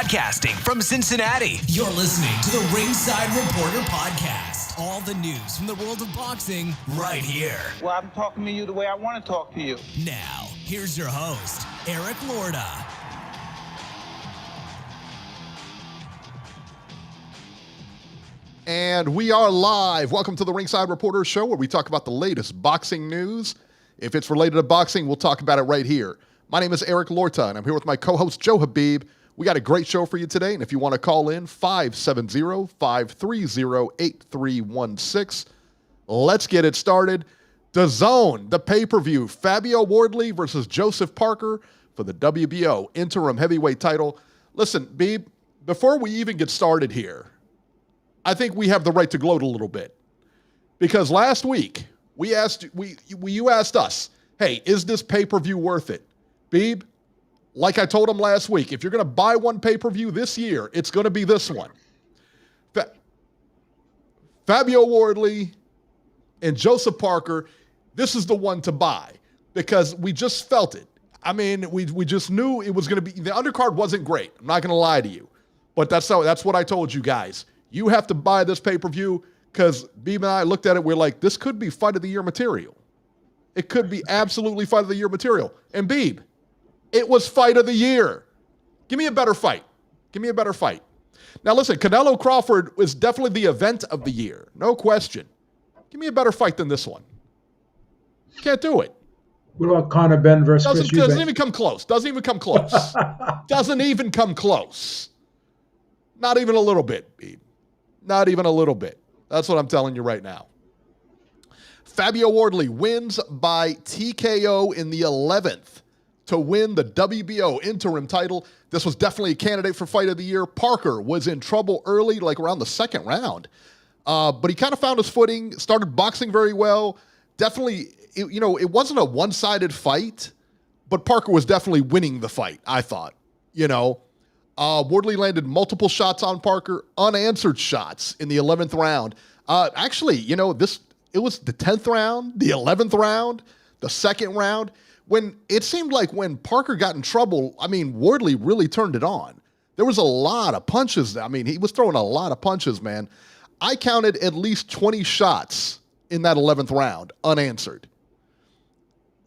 Broadcasting from Cincinnati, you're listening to the Ringside Reporter Podcast. All the news from the world of boxing right here. Well, I'm talking to you the way I want to talk to you. Now, here's your host, Eric Lorda. And we are live. Welcome to the Ringside Reporter Show, where we talk about the latest boxing news. If it's related to boxing, we'll talk about it right here. My name is Eric Lorta, and I'm here with my co-host, Joe Habib. We got a great show for you today, and if you want to call in, 570-530-8316. Let's get it started. DAZN, the pay-per-view, Fabio Wardley versus Joseph Parker for the WBO Interim Heavyweight Title. Listen, Beeb, before we even get started here, I think we have the right to gloat a little bit. Because last week, you asked us, hey, is this pay-per-view worth it? Beeb, like I told him last week, if you're going to buy one pay-per-view this year, it's going to be this one. Fabio Wardley and Joseph Parker, this is the one to buy because we just felt it. I mean, we just knew it was going to be, the undercard wasn't great. I'm not going to lie to you. But that's what I told you guys. You have to buy this pay-per-view because Beeb and I looked at it. We're like, this could be Fight of the Year material. It could be absolutely Fight of the Year material. And Beeb, it was Fight of the Year. Give me a better fight. Give me a better fight. Now listen, Canelo Crawford was definitely the event of the year. No question. Give me a better fight than this one. Can't do it. What about Conor Ben versus Chris Eubank? Doesn't even come close. Doesn't even come close. Doesn't even come close. Not even a little bit, Beeb. Not even a little bit. That's what I'm telling you right now. Fabio Wardley wins by TKO in the 11th to win the WBO interim title. This was definitely a candidate for Fight of the Year. Parker was in trouble early, like around the second round. But he kind of found his footing, started boxing very well. Definitely, it wasn't a one-sided fight, but Parker was definitely winning the fight, I thought. Wardley landed multiple shots on Parker, unanswered shots in the 11th round. Actually, it was the 10th round, the 11th round, the second round. When it seemed like when Parker got in trouble, Wardley really turned it on. There was a lot of punches. He was throwing a lot of punches, man. I counted at least 20 shots in that 11th round, unanswered.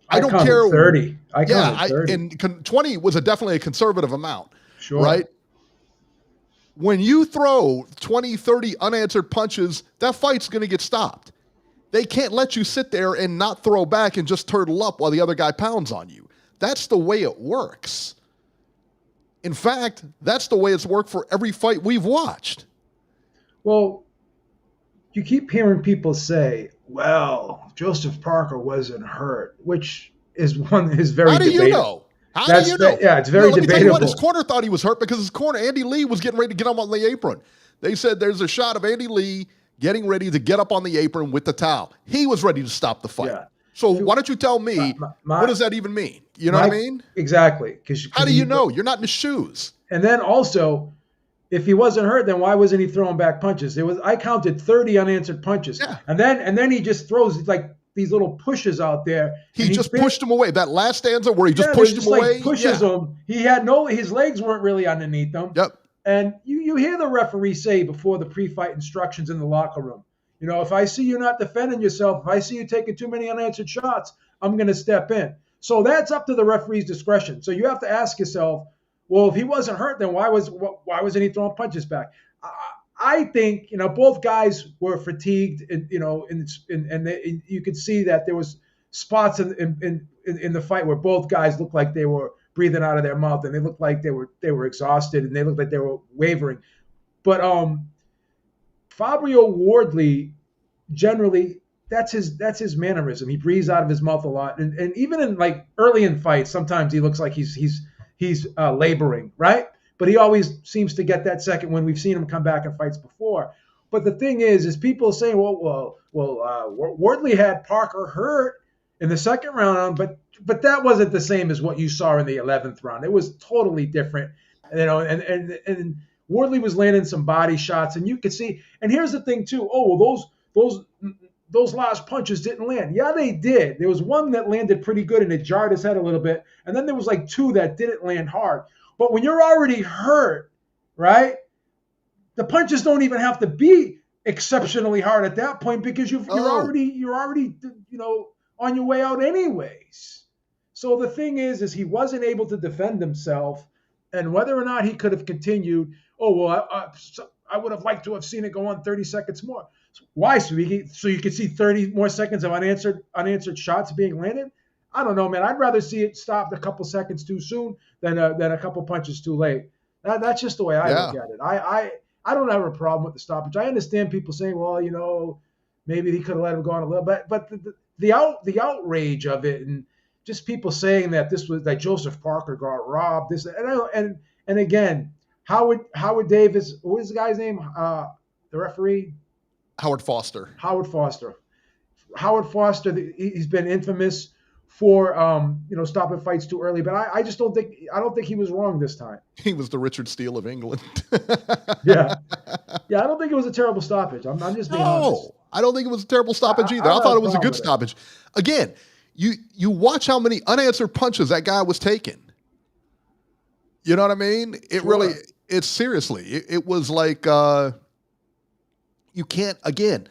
I don't care. 30. I counted 30. And 20 was definitely a conservative amount. Sure. Right? When you throw 20, 30 unanswered punches, that fight's going to get stopped. They can't let you sit there and not throw back and just turtle up while the other guy pounds on you. That's the way it works. In fact, that's the way it's worked for every fight we've watched. Well, you keep hearing people say, well, Joseph Parker wasn't hurt, which is very debatable. How do you know? How do you know? Yeah, it's very debatable. Tell you what, his corner thought he was hurt because his corner, Andy Lee, was getting ready to get him on the apron. They said there's a shot of Andy Lee getting ready to get up on the apron with the towel. He was ready to stop the fight. Yeah. So why don't you tell me, what does that even mean? You know what I mean? Exactly. How do you know? You're not in his shoes. And then also, if he wasn't hurt, then why wasn't he throwing back punches? I counted 30 unanswered punches. Yeah. And then he just throws like these little pushes out there. He just pushed him away. That last stanza where he just pushed him away. Pushes him. He had his legs weren't really underneath him. Yep. And you hear the referee say before the pre-fight instructions in the locker room, if I see you not defending yourself, if I see you taking too many unanswered shots, I'm going to step in. So that's up to the referee's discretion. So you have to ask yourself, well, if he wasn't hurt, then why wasn't he throwing punches back? I think, both guys were fatigued, and you could see that there was spots in the fight where both guys looked like they were breathing out of their mouth, and they looked like they were exhausted, and they looked like they were wavering. But Fabio Wardley, generally, that's his mannerism. He breathes out of his mouth a lot, and even in like early in fights, sometimes he looks like he's laboring, right? But he always seems to get that second when we've seen him come back in fights before. But the thing is people saying, Wardley had Parker hurt in the second round, but that wasn't the same as what you saw in the 11th round. It was totally different, and Wardley was landing some body shots, and you could see. And here's the thing too. Those last punches didn't land. Yeah, they did. There was one that landed pretty good, and it jarred his head a little bit, and then there was like two that didn't land hard. But when you're already hurt right? The punches don't even have to be exceptionally hard at that point because you're already on your way out anyways. So the thing is he wasn't able to defend himself, and whether or not he could have continued. I would have liked to have seen it go on 30 seconds more. Why? So you could see 30 more seconds of unanswered shots being landed? I don't know, man. I'd rather see it stopped a couple seconds too soon than a couple punches too late. That's just the way I look at it. I don't have a problem with the stoppage. I understand people saying, well, maybe he could have let him go on a little bit, but the outrage of it, and just people saying that this was that Joseph Parker got robbed. And again, Howard Davis, what is the guy's name? The referee? Howard Foster. Howard Foster, he's been infamous for stopping fights too early, but I just don't think he was wrong this time. He was the Richard Steele of England. Yeah, I don't think it was a terrible stoppage. I'm just being honest. I don't think it was a terrible stoppage either. I thought it was a good stoppage. Again, you watch how many unanswered punches that guy was taking. You know what I mean? It really, it's seriously, it was like, you can't, again,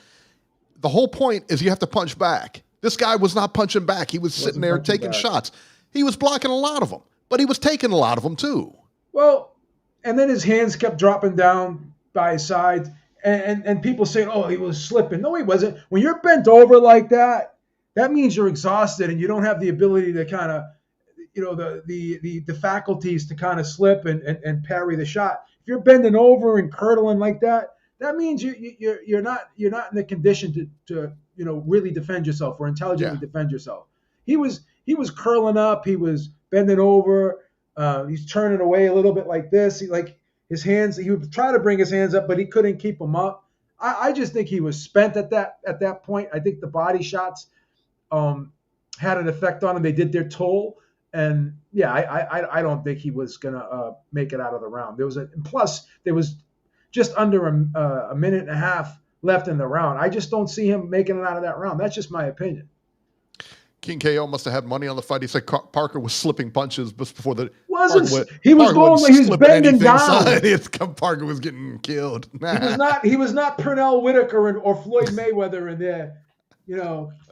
the whole point is you have to punch back. This guy was not punching back. He was sitting there taking shots. He was blocking a lot of them, but he was taking a lot of them too. Well, and then his hands kept dropping down by his sides, and people saying, oh, he was slipping. No, he wasn't. When you're bent over like that, that means you're exhausted and you don't have the ability to kind of, the faculties to kind of slip and parry the shot. If you're bending over and curdling like that, that means you're not in the condition to really defend yourself or intelligently defend yourself. He was curling up, he was bending over, he's turning away a little bit like this. He would try to bring his hands up, but he couldn't keep them up. I just think he was spent at that point. I think the body shots had an effect on him. They did their toll. And I don't think he was gonna make it out of the round. Plus there was just under a minute and a half left in the round. I just don't see him making it out of that round. That's just my opinion. King KO must have had money on the fight. He said Parker was slipping punches just before the he was bending down. Parker was getting killed. He was not Pernell Whitaker or Floyd Mayweather in there,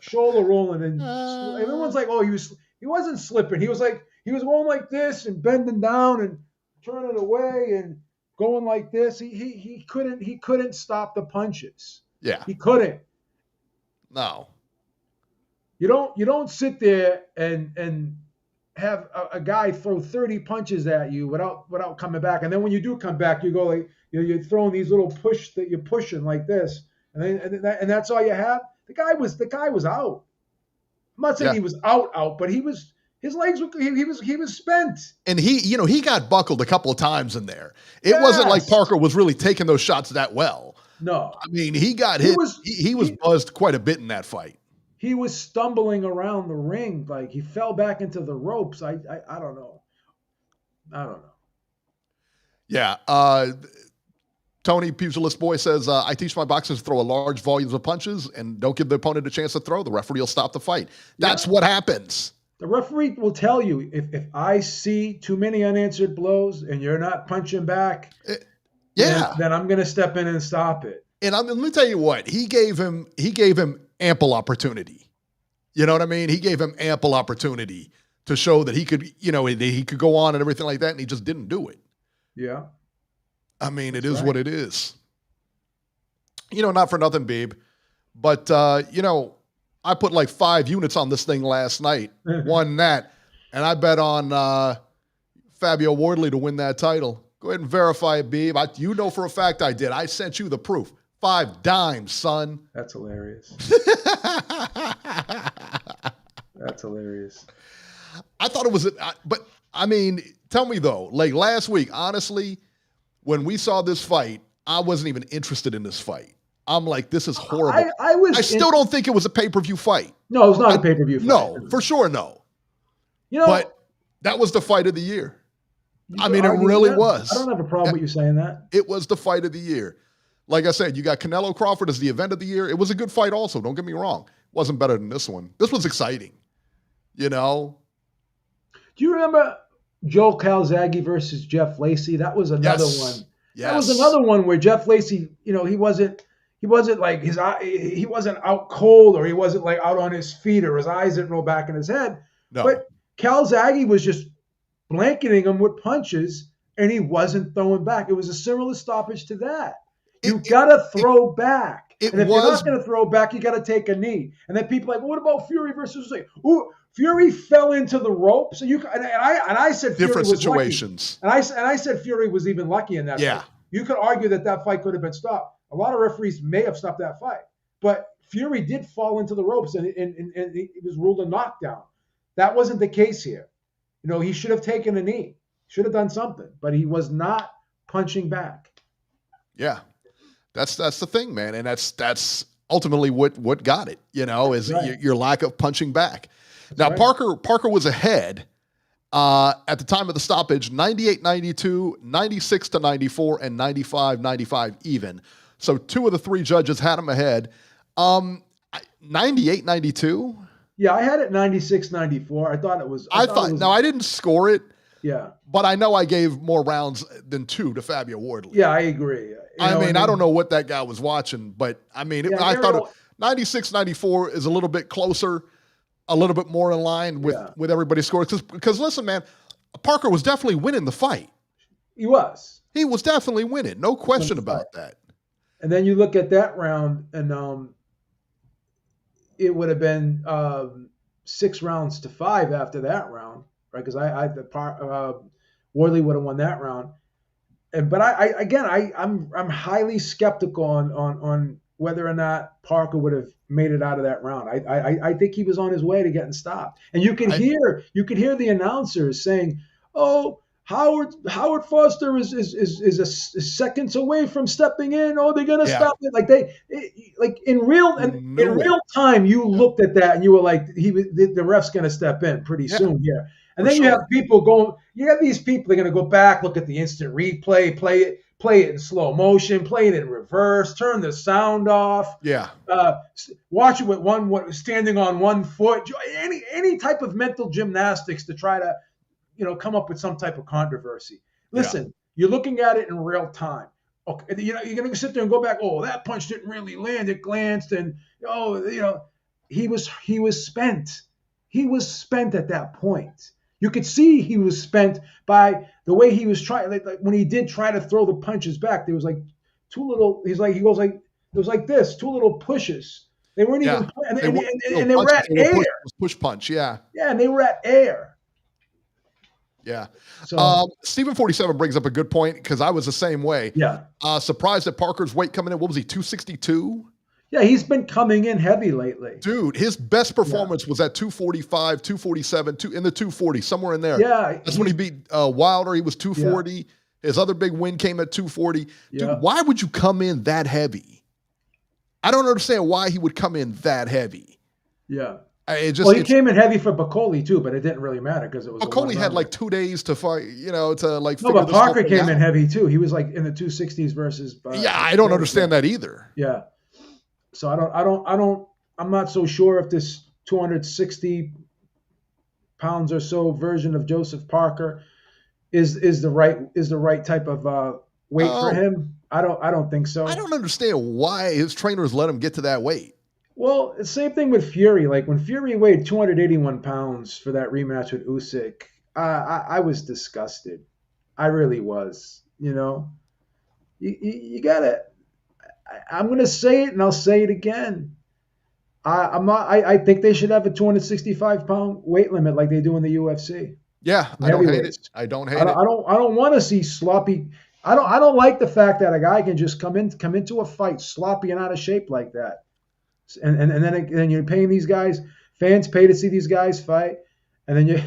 shoulder rolling, and everyone's like, oh, he wasn't slipping. He was going like this and bending down and turning away and going like this. He couldn't stop the punches. Yeah. He couldn't. No. You don't sit there and have a guy throw 30 punches at you without coming back. And then when you do come back, you go like you're throwing these little push that you're pushing like this. And that's all you have. The guy was out. I'm not saying he was out, but his legs were, he was spent. And he got buckled a couple of times in there. It wasn't like Parker was really taking those shots that well. No. I mean, he got hit. He was buzzed quite a bit in that fight. He was stumbling around the ring. Like he fell back into the ropes. I don't know. Yeah. Tony, Pugilist Boy, says, I teach my boxers to throw a large volumes of punches and don't give the opponent a chance to throw. The referee will stop the fight. That's what happens. The referee will tell you, if I see too many unanswered blows and you're not punching back, then I'm going to step in and stop it. And let me tell you what, he gave him ample opportunity. You know what I mean? He gave him ample opportunity to show that he could, he could go on and everything like that, and he just didn't do it. Yeah. I mean, it is what it is. Not for nothing, babe. But, I put like 5 units on this thing last night, won that, and I bet on Fabio Wardley to win that title. Go ahead and verify it, babe. You know for a fact I did. I sent you the proof. 5 dimes, son. That's hilarious. That's hilarious. I thought it was, but I mean, tell me though, like last week, honestly, when we saw this fight, I wasn't even interested in this fight. I'm like, this is horrible. I still don't think it was a pay-per-view fight. No, it was not a pay-per-view fight. No, for sure, no. But that was the fight of the year. I mean, it really was. I don't have a problem with you saying that. It was the fight of the year. Like I said, you got Canelo Crawford as the event of the year. It was a good fight also, don't get me wrong. It wasn't better than this one. This was exciting, Do you remember Joe Calzaghe versus Jeff Lacey? That was another one Yes. That was another one where Jeff Lacy, he wasn't like he wasn't out cold, or he wasn't like out on his feet, or his eyes didn't roll back in his head. No. But Calzaghe was just blanketing him with punches, and he wasn't throwing back. It was a similar stoppage to that. You got to throw back. And if you're not going to throw back, you got to take a knee. And then people are like, well, what about Fury versus Usyk? Ooh, Fury fell into the ropes. And I said Fury different was situations. Lucky. And I said Fury was even lucky in that fight. You could argue that fight could have been stopped. A lot of referees may have stopped that fight. But Fury did fall into the ropes, and it was ruled a knockdown. That wasn't the case here. He should have taken a knee. Should have done something. But he was not punching back. Yeah. That's the thing, man. And that's ultimately what got it, is your lack of punching back. Now, Parker was ahead at the time of the stoppage, 98-92, 96-94, and 95-95 even. So 2 of the 3 judges had him ahead. 98-92? Yeah, I had it 96-94. I thought it was. I didn't score it. Yeah. But I know I gave more rounds than 2 to Fabio Wardley. Yeah, I agree. I don't know what that guy was watching, but I thought 96-94 is a little bit closer, a little bit more in line with everybody's scores. Because listen, man, Parker was definitely winning the fight. He was. He was definitely winning. No question about that. And then you look at that round, and it would have been 6-5 after that round, right? Because Wardley would have won that round. But I'm highly skeptical on whether or not Parker would have made it out of that round. I think he was on his way to getting stopped. And you could hear the announcers saying, "Oh, Howard Foster is seconds away from stepping in. Oh, they're gonna stop it." In real time, you looked at that and you were like, the ref's gonna step in pretty soon here. And then you have people going. You have these people. They're going to go back, look at the instant replay, play it in slow motion, play it in reverse, turn the sound off. Yeah. Watch it with standing on one foot. Any type of mental gymnastics to try to, come up with some type of controversy. Listen, you're looking at it in real time. Okay, you're going to sit there and go back. Oh, that punch didn't really land. It glanced, and he was spent. He was spent at that point. You could see he was spent by the way he was trying. Like when he did try to throw the punches back, there was like 2 little. It was like this, 2 little pushes. They weren't even, and they were at air. Push punch, yeah. Yeah, and they were at air. Yeah. So Stephen 47 brings up a good point because I was the same way. Yeah. Surprised at Parker's weight coming in. What was he? 262. Yeah, he's been coming in heavy lately. Dude, his best performance was at 245, 247, in the 240, somewhere in there. Yeah. That's when he beat Wilder. He was 240. Yeah. His other big win came at 240. Dude, why would you come in that heavy? I don't understand why he would come in that heavy. Yeah. He came in heavy for Bacoli too, but it didn't really matter because it was Bacoli had like 2 days to fight, to like. No, but Parker came in heavy too. He was like in the 260s versus. I don't understand that either. Yeah. So I'm not so sure if this 260 pounds or so version of Joseph Parker is the right type of weight for him. I don't think so. I don't understand why his trainers let him get to that weight. Well, the same thing with Fury. Like when Fury weighed 281 pounds for that rematch with Usyk, I was disgusted. I really was. You gotta. I'm going to say it, and I'll say it again. I think they should have a 265-pound weight limit like they do in the UFC. Yeah, I don't hate it. I don't hate it. I don't want to see sloppy. I don't like the fact that a guy can just come into a fight sloppy and out of shape like that. And then you're paying these guys, fans pay to see these guys fight. And then you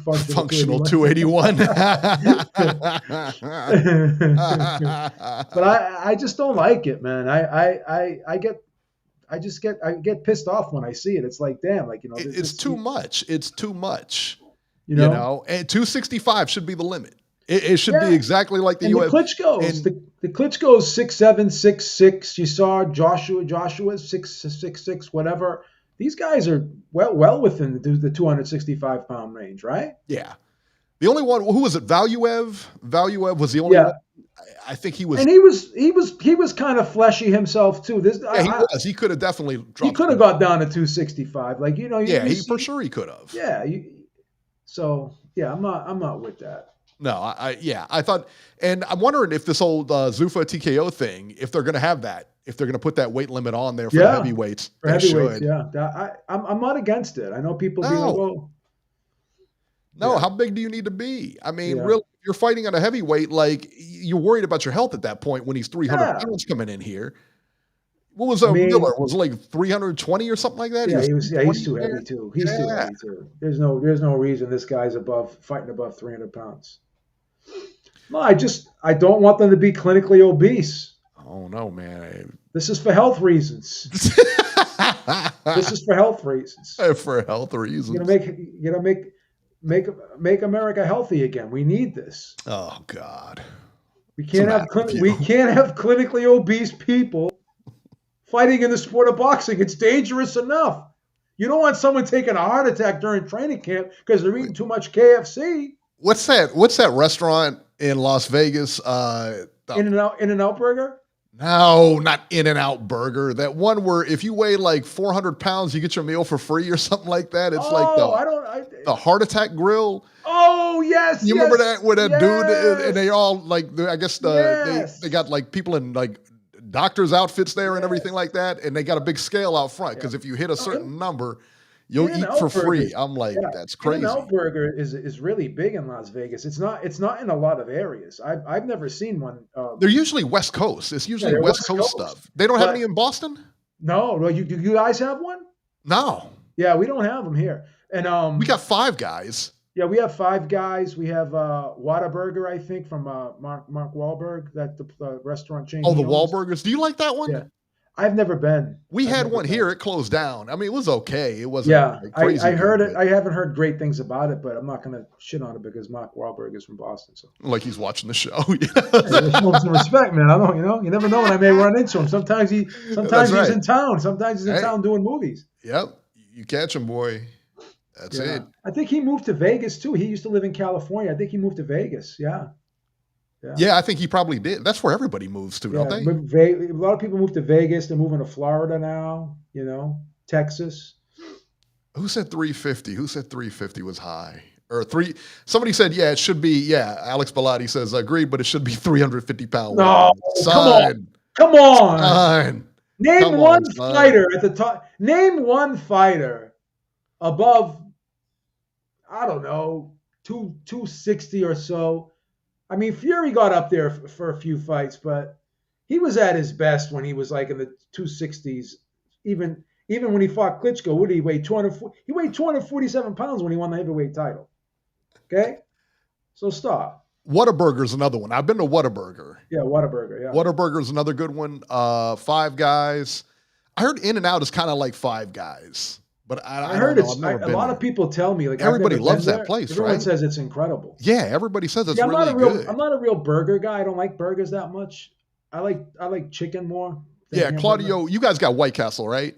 functional 281. But I just don't like it, man. I get pissed off when I see it. It's like, damn, like, it's too much. It's too much. And 265 should be the limit. It should be exactly like the UFC. The Klitschko's 6'7", 6'6". You saw Joshua 6'6", whatever. These guys are well within the 265-pound range, right? Yeah. The only one, who was it? Valuev? Valuev was the only one. I think he was. And he was kind of fleshy himself too. He was. He could have definitely dropped. He could have got down to 265. Like, you know. For sure he could have. Yeah. So yeah, I'm not with that. No, I thought, and I'm wondering if this old Zuffa TKO thing, if they're going to have that, if they're going to put that weight limit on there for the heavyweights. For heavyweights, yeah. I'm not against it. I know people be like, oh. No, how big do you need to be? I mean, really, you're fighting on a heavyweight, like, you're worried about your health at that point when he's 300 pounds coming in here. What was Miller? Was it like 320 or something like that? Yeah, he's too heavy too. He's too heavy too. There's no reason this guy's fighting above 300 pounds. No, I don't want them to be clinically obese. Oh no, man. This is for health reasons. This is for health reasons. For health reasons. You're gonna make America healthy again. We need this. Oh God. We can't have clinically obese people fighting in the sport of boxing. It's dangerous enough. You don't want someone taking a heart attack during training camp because they're eating too much KFC. What's that restaurant in Las Vegas? In-N-Out Burger? No, not In-N-Out Burger. That one where if you weigh like 400 pounds, you get your meal for free or something like that. It's the Heart Attack Grill. Oh, yes. You remember that with that dude? And they all like, I guess they got like people in like doctor's outfits there and everything like that. And they got a big scale out front because if you hit a certain number, you'll eat for free. I'm like, that's crazy. In-N-Out Burger is really big in Las Vegas. It's not in a lot of areas. I've never seen one. They're usually West Coast. It's usually West Coast stuff. They don't have any in Boston? No. Do you guys have one? No. Yeah, we don't have them here. And we got Five Guys. Yeah, we have Five Guys. We have Whataburger, I think, from Mark Wahlberg, that the restaurant chain. Oh, the Wahlburgers. Do you like that one? Yeah. I've never been. We had one here. It closed down. I mean, it was okay. It wasn't. Yeah, crazy. I heard it. I haven't heard great things about it, but I'm not going to shit on it because Mark Wahlberg is from Boston. So, like he's watching the show. Show him some respect, man. I don't. You never know when I may run into him. Sometimes he's in town. Sometimes he's in town doing movies. Yep, you catch him, boy. That's it. I think he moved to Vegas too. He used to live in California. I think he moved to Vegas. Yeah. Yeah, I think he probably did. That's where everybody moves to, don't they? A lot of people move to Vegas. They're moving to Florida now, Texas. Who said 350? Who said 350 was high? Or somebody said, it should be, Alex Bellotti says, agreed, but it should be 350 pounds. No, come on. Sign. Name one fighter at the top. Name one fighter above, I don't know, 260 or so. I mean, Fury got up there for a few fights, but he was at his best when he was like in the 260s. Even when he fought Klitschko, what did he weigh? He weighed 247 pounds when he won the heavyweight title. Okay? So stop. Whataburger's another one. I've been to Whataburger. Yeah, Whataburger, yeah. Whataburger's another good one. Five Guys. I heard In-N-Out is kind of like Five Guys. But I heard a lot of people tell me, like, everybody loves that place. Everyone says it's incredible. Yeah, everybody says it's really good. I'm not a real burger guy. I don't like burgers that much. I like chicken more. Yeah, Claudio, you guys got White Castle, right?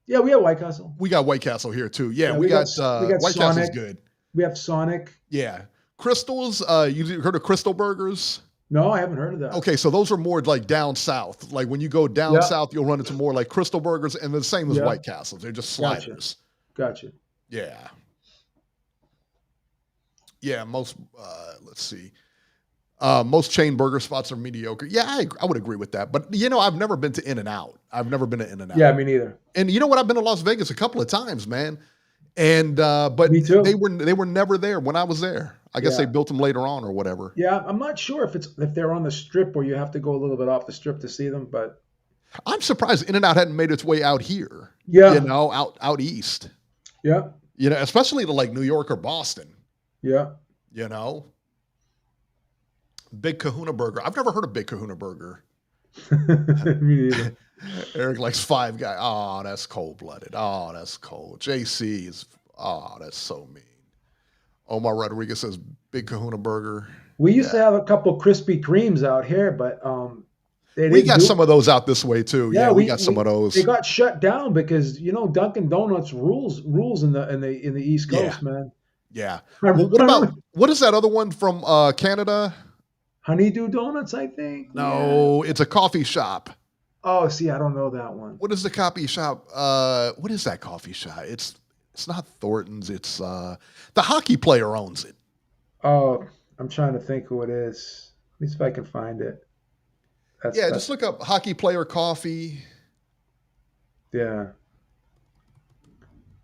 Yeah, we have White Castle. We got White Castle here too. Yeah, we got White Castle's good. We have Sonic. Yeah, Crystals. You heard of Crystal Burgers? No, I haven't heard of that. Okay, so those are more like down south. Like when you go down south, you'll run into more like Crystal Burgers, and the same as White Castles. They're just sliders. Gotcha. Yeah. Yeah, most, let's see. Most chain burger spots are mediocre. Yeah, I would agree with that. But, I've never been to In-N-Out. I've never been to In-N-Out. Yeah, me neither. And you know what? I've been to Las Vegas a couple of times, man. And but me too. they were never there when I was there. I guess they built them later on or whatever. Yeah, I'm not sure if they're on the strip or you have to go a little bit off the strip to see them, but I'm surprised In-N-Out hadn't made its way out here. Yeah. Out east. Yeah. Especially to like New York or Boston. Yeah. Big Kahuna Burger. I've never heard of Big Kahuna Burger. Me neither. Eric likes Five Guy. Oh, that's cold-blooded. Oh, that's cold. JC is, that's so mean. Omar Rodriguez says Big Kahuna Burger. We used to have a couple Krispy Kremes out here, but we got some of those out this way too. Yeah, we got some of those. They got shut down because Dunkin' Donuts rules in the East Coast, man. Yeah. Well, what is that other one from Canada? Honeydew Donuts, I think. No, it's a coffee shop. Oh, see, I don't know that one. What is the coffee shop? What is that coffee shop? It's not Thornton's. It's the hockey player owns it. Oh, I'm trying to think who it is. Let me see if I can find it. Just look up hockey player coffee. Yeah.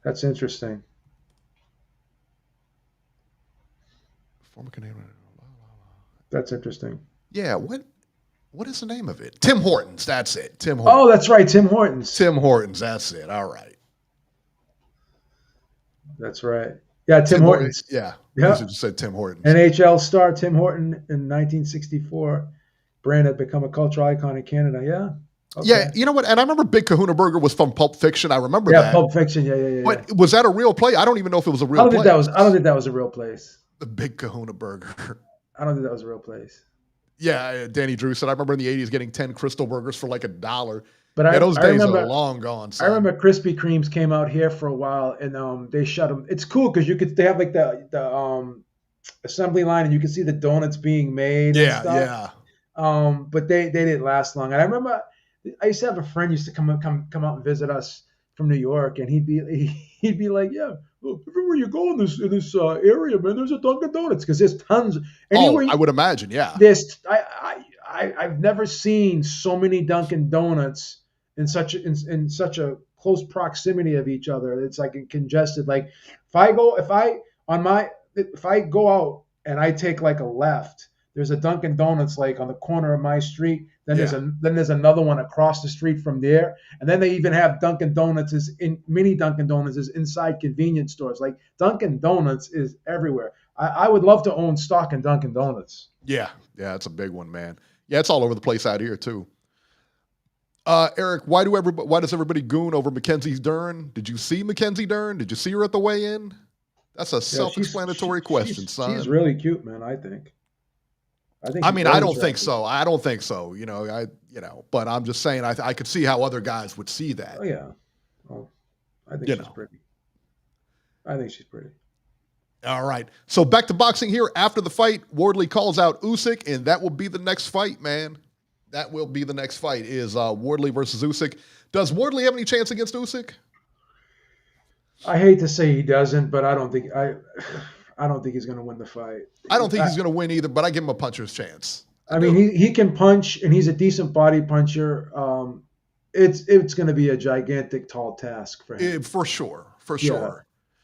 That's interesting. Former Canadian. That's interesting. Yeah, what is the name of it? Tim Hortons, that's it. Tim Hortons. Oh, that's right, Tim Hortons. Tim Hortons, that's it. All right. That's right. Yeah, Tim Hortons. Yeah. Yeah. You should have said Tim Hortons. NHL star Tim Horton in 1964. Brand had become a cultural icon in Canada. Yeah. Okay. Yeah, you know what? And I remember Big Kahuna Burger was from Pulp Fiction. I remember that. Yeah, Pulp Fiction. Yeah. But was that a real play? I don't even know if it was a real place. I don't think that was a real place. The Big Kahuna Burger. I don't think that was a real place. Yeah, Danny Drew said, I remember in the 80s getting 10 Crystal Burgers for like $1. But those days are long gone. Son. I remember Krispy Kremes came out here for a while, and they shut them. It's cool because they have like the assembly line, and you can see the donuts being made. Yeah, and stuff. But they didn't last long. And I remember I used to have a friend used to come out and visit us from New York, and he'd be like, yeah, well, everywhere you go in this area, man, there's a Dunkin' Donuts because there's tons. Anywhere I would imagine, yeah. I've never seen so many Dunkin' Donuts in such a close proximity of each other. It's like congested. Like if I go out and I take like a left, there's a Dunkin' Donuts like on the corner of my street. Then there's another one across the street from there, and then they even have Dunkin' Donuts mini Dunkin' Donuts inside convenience stores. Like Dunkin' Donuts is everywhere. I would love to own stock in Dunkin' Donuts. Yeah, it's a big one, man. Yeah, it's all over the place out here too. Eric, why does everybody goon over Mackenzie Dern? Did you see Mackenzie Dern? Did you see her at the weigh-in? That's a self-explanatory question, son. She's really cute, man. I think. I don't think so. I don't think so. But I'm just saying I could see how other guys would see that. Oh yeah. Well, I think she's pretty. I think she's pretty. All right. So back to boxing here. After the fight, Wardley calls out Usyk, and that will be the next fight, man. That will be the next fight is Wardley versus Usyk. Does Wardley have any chance against Usyk? I hate to say he doesn't, but I don't think he's going to win the fight. I don't think he's going to win either, but I give him a puncher's chance. I mean, he can punch, and he's a decent body puncher. It's going to be a gigantic, tall task for him. For sure.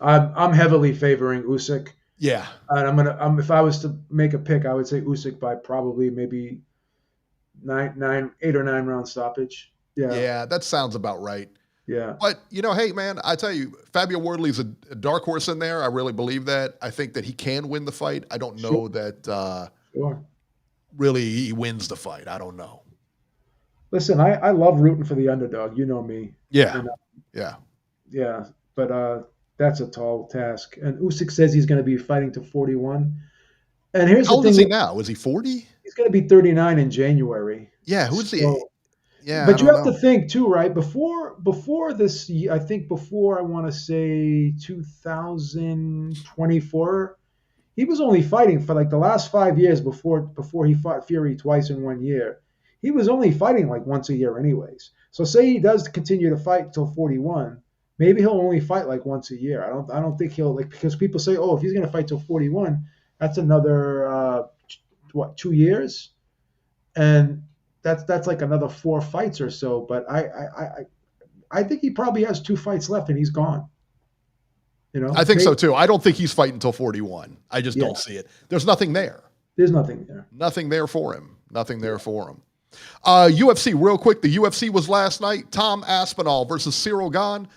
I'm heavily favoring Usyk. Yeah. And if I was to make a pick, I would say Usyk by probably maybe 8 or 9 round stoppage. Yeah. Yeah, that sounds about right. Yeah. But, hey, man, I tell you, Fabio Wardley's a dark horse in there. I really believe that. I think that he can win the fight. I don't know that really he wins the fight. I don't know. Listen, I love rooting for the underdog. You know me. Yeah. Yeah. But that's a tall task. And Usyk says he's going to be fighting to 41. And here's How the old thing. is he now? Is he 40? He's going to be 39 in January. Yeah. Who's he? Yeah. But you have to think too, right? Before this, I think before I want to say 2024, he was only fighting for like the last 5 years before he fought Fury twice in 1 year. He was only fighting like once a year anyways. So say he does continue to fight till 41, maybe he'll only fight like once a year. I don't think he'll because people say, oh, if he's going to fight till 41, that's another 2 years, and that's like another 4 fights or so. But I think he probably has 2 fights left and he's gone. I think so too. I don't think he's fighting until 41. I just don't see it. There's nothing there. There's nothing there. Nothing there for him. UFC, real quick. The UFC was last night. Tom Aspinall versus Cyril Gane.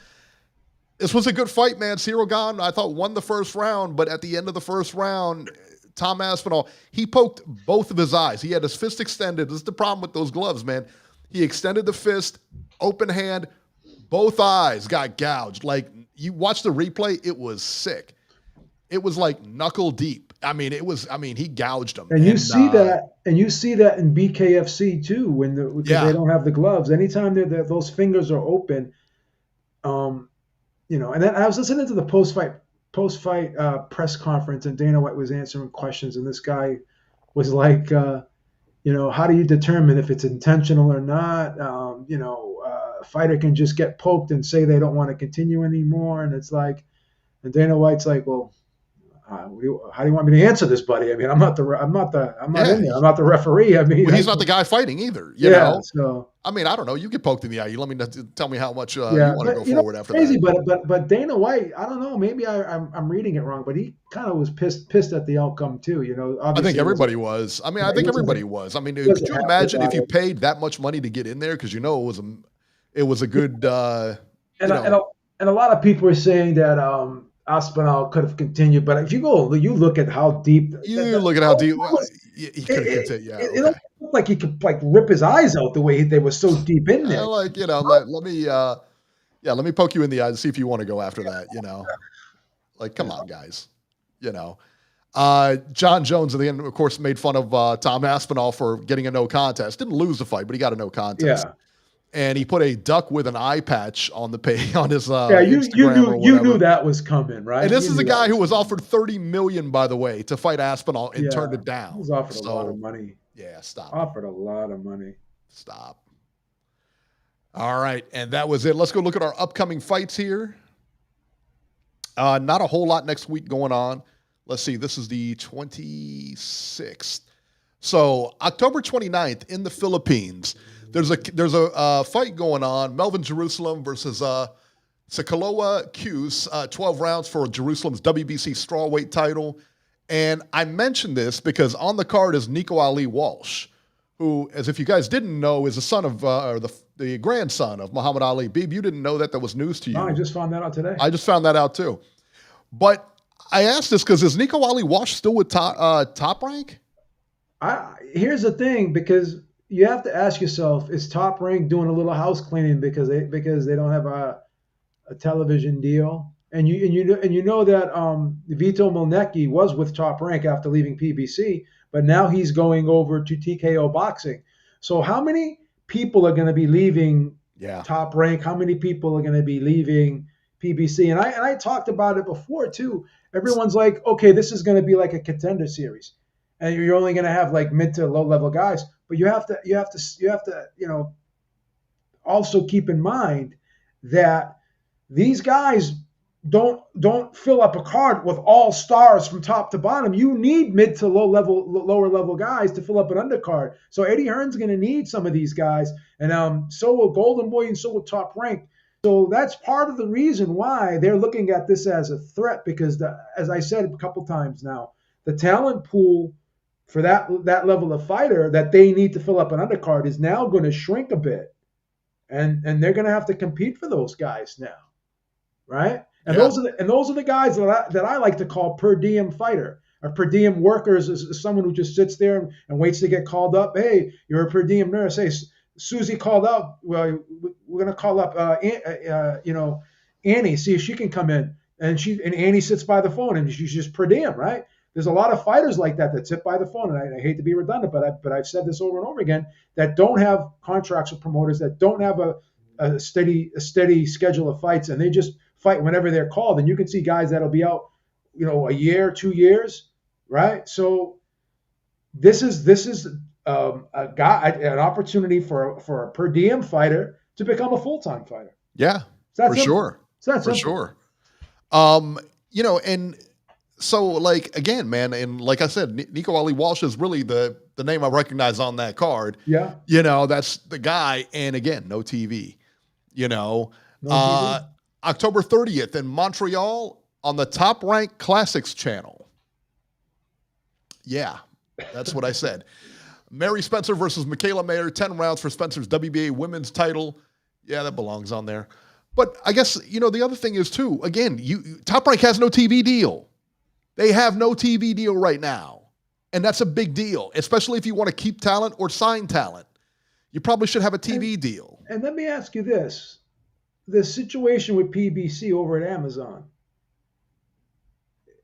This was a good fight, man. Cyril Gane, I thought, won the first round, but at the end of the first round, Tom Aspinall, he poked both of his eyes. He had his fist extended. This is the problem with those gloves, man. He extended the fist, open hand, both eyes got gouged. Like, you watch the replay, it was sick. It was like knuckle deep. I mean, he gouged them. And you see that in BKFC too, because they don't have the gloves. Anytime those fingers are open, and then I was listening to the post-fight press conference, and Dana White was answering questions, and this guy was like, how do you determine if it's intentional or not? A fighter can just get poked and say they don't want to continue anymore. And it's like, and Dana White's like, well, how do you want me to answer this, buddy? I mean, I'm not in there. I'm not the referee. I mean, he's not the guy fighting either. You know? So I mean, I don't know. You get poked in the eye. You let me tell me how much you want to go forward after crazy, that. But Dana White, I don't know. Maybe I'm reading it wrong, but he kind of was pissed at the outcome too. I think everybody was. I mean, I think everybody was. I mean, could you imagine if you paid that much money to get in there because it was a good. And a lot of people are saying that Aspinall could have continued, but if you look at how deep. He could have continued. Yeah, it looked like he could rip his eyes out the way they were so deep in there. Let me poke you in the eye and see if you want to go after that. Come on, guys. John Jones at the end, of course, made fun of Tom Aspinall for getting a no contest. Didn't lose the fight, but he got a no contest. Yeah. And he put a duck with an eye patch on the page on his you Instagram knew that was coming, right? And this is a guy who was offered $30 million, by the way, to fight Aspinall and turned it down. He was offered a lot of money. Yeah, stop. Offered a lot of money. Stop. All right, and that was it. Let's go look at our upcoming fights here. Not a whole lot next week going on. Let's see. This is the 26th. So October 29th in the Philippines. There's a fight going on. Melvin Jerusalem versus Sakaloa Q's 12 rounds for Jerusalem's WBC strawweight title. And I mentioned this because on the card is Nico Ali Walsh, who, as if you guys didn't know, is the son of or the grandson of Muhammad Ali. Beeb, you didn't know that was news to you. No, I just found that out today. I just found that out too. But I asked this because is Nico Ali Walsh still with Top Rank? Here's the thing, because you have to ask yourself: is Top Rank doing a little house cleaning because they don't have a television deal? And you know that Vito Milnecki was with Top Rank after leaving PBC, but now he's going over to TKO Boxing. So how many people are going to be leaving Top Rank? How many people are going to be leaving PBC? And I talked about it before too. Everyone's like, okay, this is going to be like a contender series, and you're only going to have like mid to low level guys. But you have to also keep in mind that these guys don't fill up a card with all stars from top to bottom. You need mid to lower level guys to fill up an undercard. So Eddie Hearn's going to need some of these guys, and so will Golden Boy and so will Top Rank. So that's part of the reason why they're looking at this as a threat, because as I said a couple times now, the talent pool for that level of fighter that they need to fill up an undercard is now going to shrink a bit, and they're going to have to compete for those guys now, right? And those are the guys that I like to call per diem fighter. A per diem worker is someone who just sits there and waits to get called up. Hey, you're a per diem nurse. Hey, Susie called out. Well, we're going to call up Annie, see if she can come in. And Annie sits by the phone, and she's just per diem, right? There's a lot of fighters like that sit by the phone, and I hate to be redundant, but I've said this over and over again, that don't have contracts with promoters, that don't have a steady schedule of fights, and they just fight whenever they're called. And you can see guys that'll be out, a year, 2 years, right? So this is an opportunity for a per diem fighter to become a full-time fighter. Yeah, for sure. For sure. And so, like, again, man, and like I said, Nico Ali Walsh is really the name I recognize on that card. Yeah. That's the guy. And again, no TV, No TV. October 30th in Montreal on the Top Rank Classics channel. Yeah, that's what I said. Mary Spencer versus Michaela Mayer, 10 rounds for Spencer's WBA women's title. Yeah, that belongs on there. But I guess, the other thing is too, again, Top Rank has no TV deal. They have no TV deal right now. And that's a big deal, especially if you want to keep talent or sign talent. You probably should have a TV deal. And let me ask you this. The situation with PBC over at Amazon,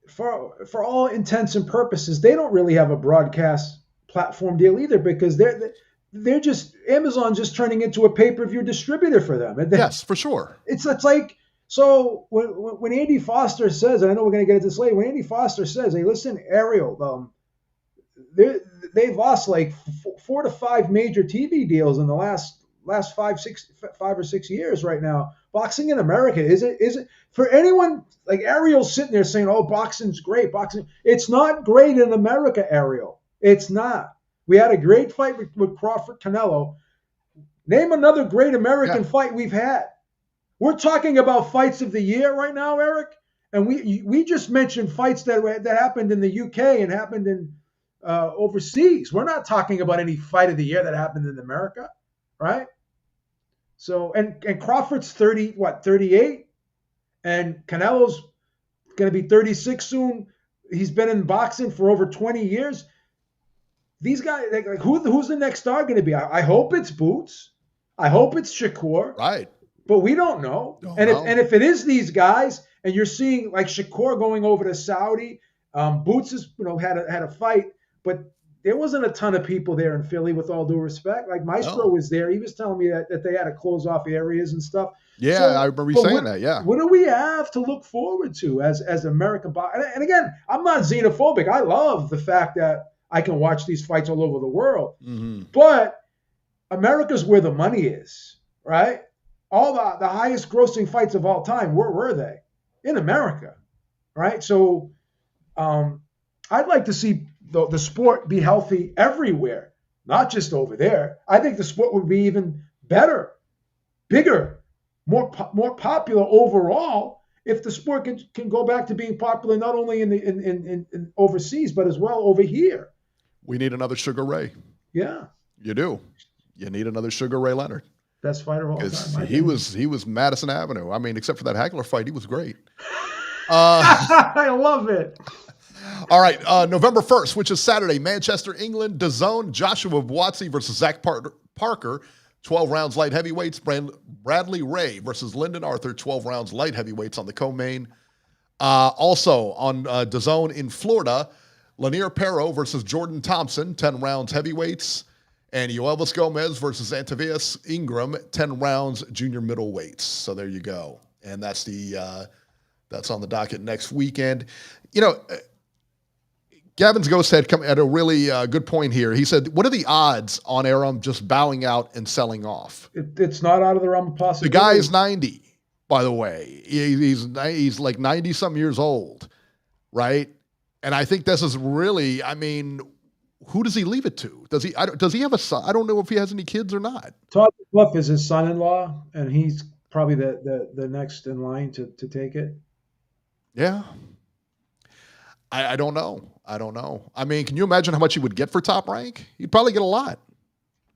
for all intents and purposes, they don't really have a broadcast platform deal either, because they're just, Amazon's just turning into a pay-per-view distributor for them. Yes, for sure. It's like, so when Andy Foster says, and I know we're going to get into this later, when Andy Foster says, hey, listen, Ariel, they've lost like 4 to 5 major TV deals in the last 5 or 6 years right now. Boxing in America, is it for anyone like Ariel's sitting there saying, "Oh, boxing's great, boxing." It's not great in America, Ariel. It's not. We had a great fight with Crawford Canelo. Name another great American fight we've had. We're talking about fights of the year right now, Eric, and we just mentioned fights that happened in the UK and happened in overseas. We're not talking about any fight of the year that happened in America, right? So and Crawford's 38, and Canelo's going to be 36 soon. He's been in boxing for over 20 years. These guys, like who's the next star going to be? I hope it's Boots. I hope it's Shakur. Right. But we don't know. If it is these guys, and you're seeing like Shakur going over to Saudi, Boots has had a fight, but there wasn't a ton of people there in Philly, with all due respect. Like Maestro was there. He was telling me that they had to close off areas and stuff. Yeah, so, I remember you saying that, yeah. What do we have to look forward to as American boxing? And again, I'm not xenophobic. I love the fact that I can watch these fights all over the world. Mm-hmm. But America's where the money is, right? All the highest grossing fights of all time, where were they? In America, right? So I'd like to see the sport be healthy everywhere, not just over there. I think the sport would be even better, bigger, more popular overall if the sport can go back to being popular not only in overseas but as well over here. We need another Sugar Ray. Yeah, you do. You need another Sugar Ray Leonard. Best fighter of all time. He was Madison Avenue. I mean, except for that Hagler fight, he was great. I love it. All right, November 1st, which is Saturday, Manchester, England, DAZN, Joshua Buatsi versus Zach Parker, 12 rounds light heavyweights. Bradley Ray versus Lyndon Arthur, 12 rounds light heavyweights on the co-main. Also on DAZN in Florida, Lanier Perro versus Jordan Thompson, 10 rounds heavyweights. And Yoelvis Gomez versus Antavius Ingram, 10 rounds junior middleweights. So there you go. And that's that's on the docket next weekend. Gavin's Ghost had come at a really good point here. He said, what are the odds on Arum just bowing out and selling off? It's not out of the realm of possibility. The guy is 90, by the way. He's like 90-something years old, right? And I think this is really, I mean, who does he leave it to? Does he have a son? I don't know if he has any kids or not. Todd Bluff is his son-in-law, and he's probably the next in line to take it. Yeah. I don't know. I mean, can you imagine how much he would get for Top Rank? He'd probably get a lot.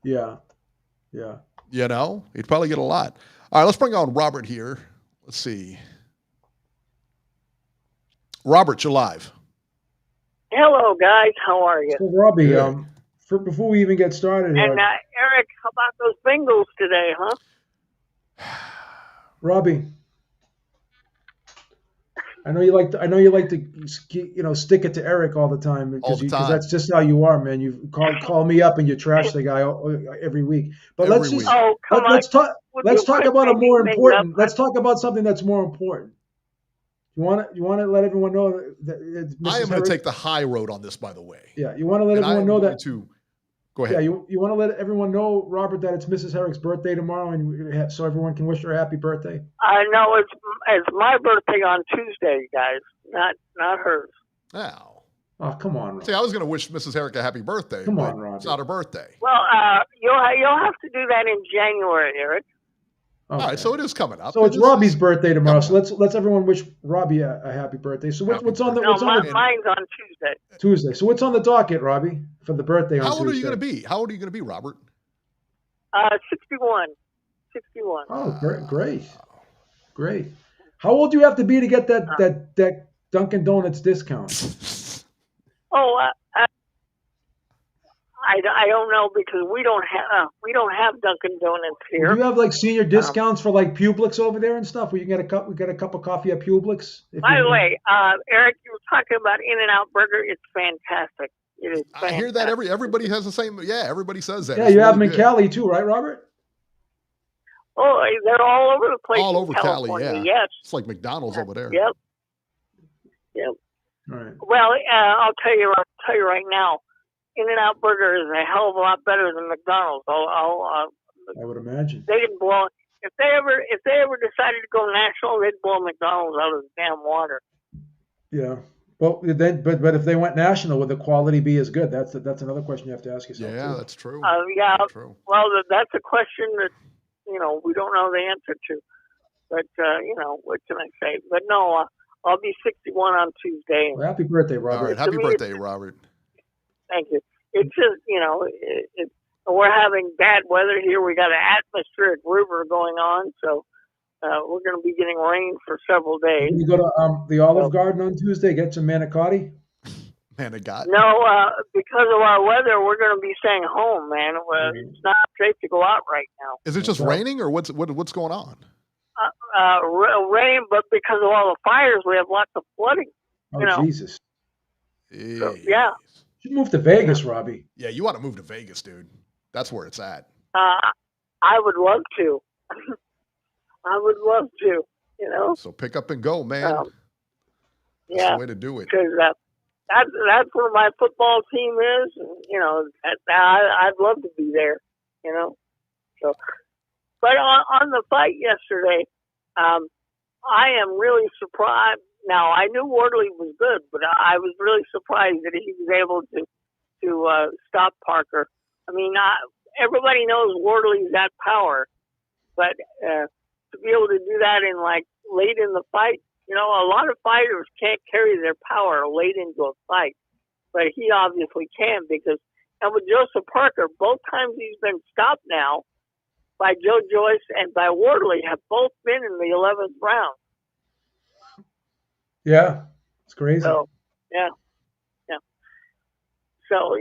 Yeah. He'd probably get a lot. All right, let's bring on Robert here. Let's see. Robert, you're live. Hello, guys. How are you? So, Robbie, before we even get started, and Eric, how about those Bengals today, huh? Robbie, I know you like to stick it to Eric all the time because that's just how you are, man. You call me up and you trash the guy every week. But let's talk about a more important. Let's talk about something that's more important. You want to let everyone know that I am going to take the high road on this, by the way. Yeah, you want to let everyone know that. Go ahead. Yeah, you want to let everyone know, Robert, that it's Mrs. Herrick's birthday tomorrow, and so everyone can wish her a happy birthday. I know it's my birthday on Tuesday, guys, not hers. Oh, come on, Rob. See, I was going to wish Mrs. Herrick a happy birthday. Come on, Rob. It's not her birthday. Well, you'll have to do that in January, Eric. Okay. All right, so it is coming up. So it's Robbie's birthday tomorrow. So let's everyone wish Robbie a happy birthday. So what's on the? Mine's on Tuesday. Tuesday. So what's on the docket, Robbie, for the birthday on Tuesday? How old are you going to be? How old are you going to be, Robert? 61. Oh, great. How old do you have to be to get that Dunkin' Donuts discount? I don't know because we don't have Dunkin' Donuts here. Do you have like senior discounts for like Publix over there and stuff where you can get a cup of coffee at Publix? By the way, Eric, you were talking about In-N-Out Burger. It's fantastic. It is fantastic. I hear that everybody has the same. Yeah, everybody says that. Yeah, you have them in Cali too, right, Robert? Oh, they're all over the place. All over Cali, yeah. Yes. It's like McDonald's over there. Yep. All right. Well, I'll tell you right now. In-N-Out Burger is a hell of a lot better than McDonald's. I would imagine. They can blow. If they ever decided to go national, they'd blow McDonald's out of the damn water. Yeah. Well, then, but if they went national, would the quality be as good? That's another question you have to ask yourself. Yeah, too. that's true. Yeah. That's true. Well, that's a question that we don't know the answer to. But what can I say? But no, I'll be 61 on Tuesday. Well, happy birthday, Robert. All right, happy birthday, Robert. Thank you. It's just we're having bad weather here. We got an atmospheric river going on, so we're going to be getting rain for several days. You go to the Olive Garden on Tuesday, get some manicotti? Manicotti? No, because of our weather, we're going to be staying home, man. It's not safe to go out right now. Is it just raining, or what's going on? Rain, but because of all the fires, we have lots of flooding. Oh, Jesus. So, yeah. You should move to Vegas, Robbie. Yeah, you want to move to Vegas, dude. That's where it's at. I would love to. I would love to, So pick up and go, man. That's the way to do it. Because that's where my football team is. And, I'd love to be there, So, but on the fight yesterday, I am really surprised. Now, I knew Wardley was good, but I was really surprised that he was able to stop Parker. I mean, everybody knows Wardley's got power, but to be able to do that in late in the fight, a lot of fighters can't carry their power late into a fight, but he obviously can and with Joseph Parker, both times he's been stopped now by Joe Joyce and by Wardley have both been in the 11th round. Yeah, it's crazy. So, yeah. So,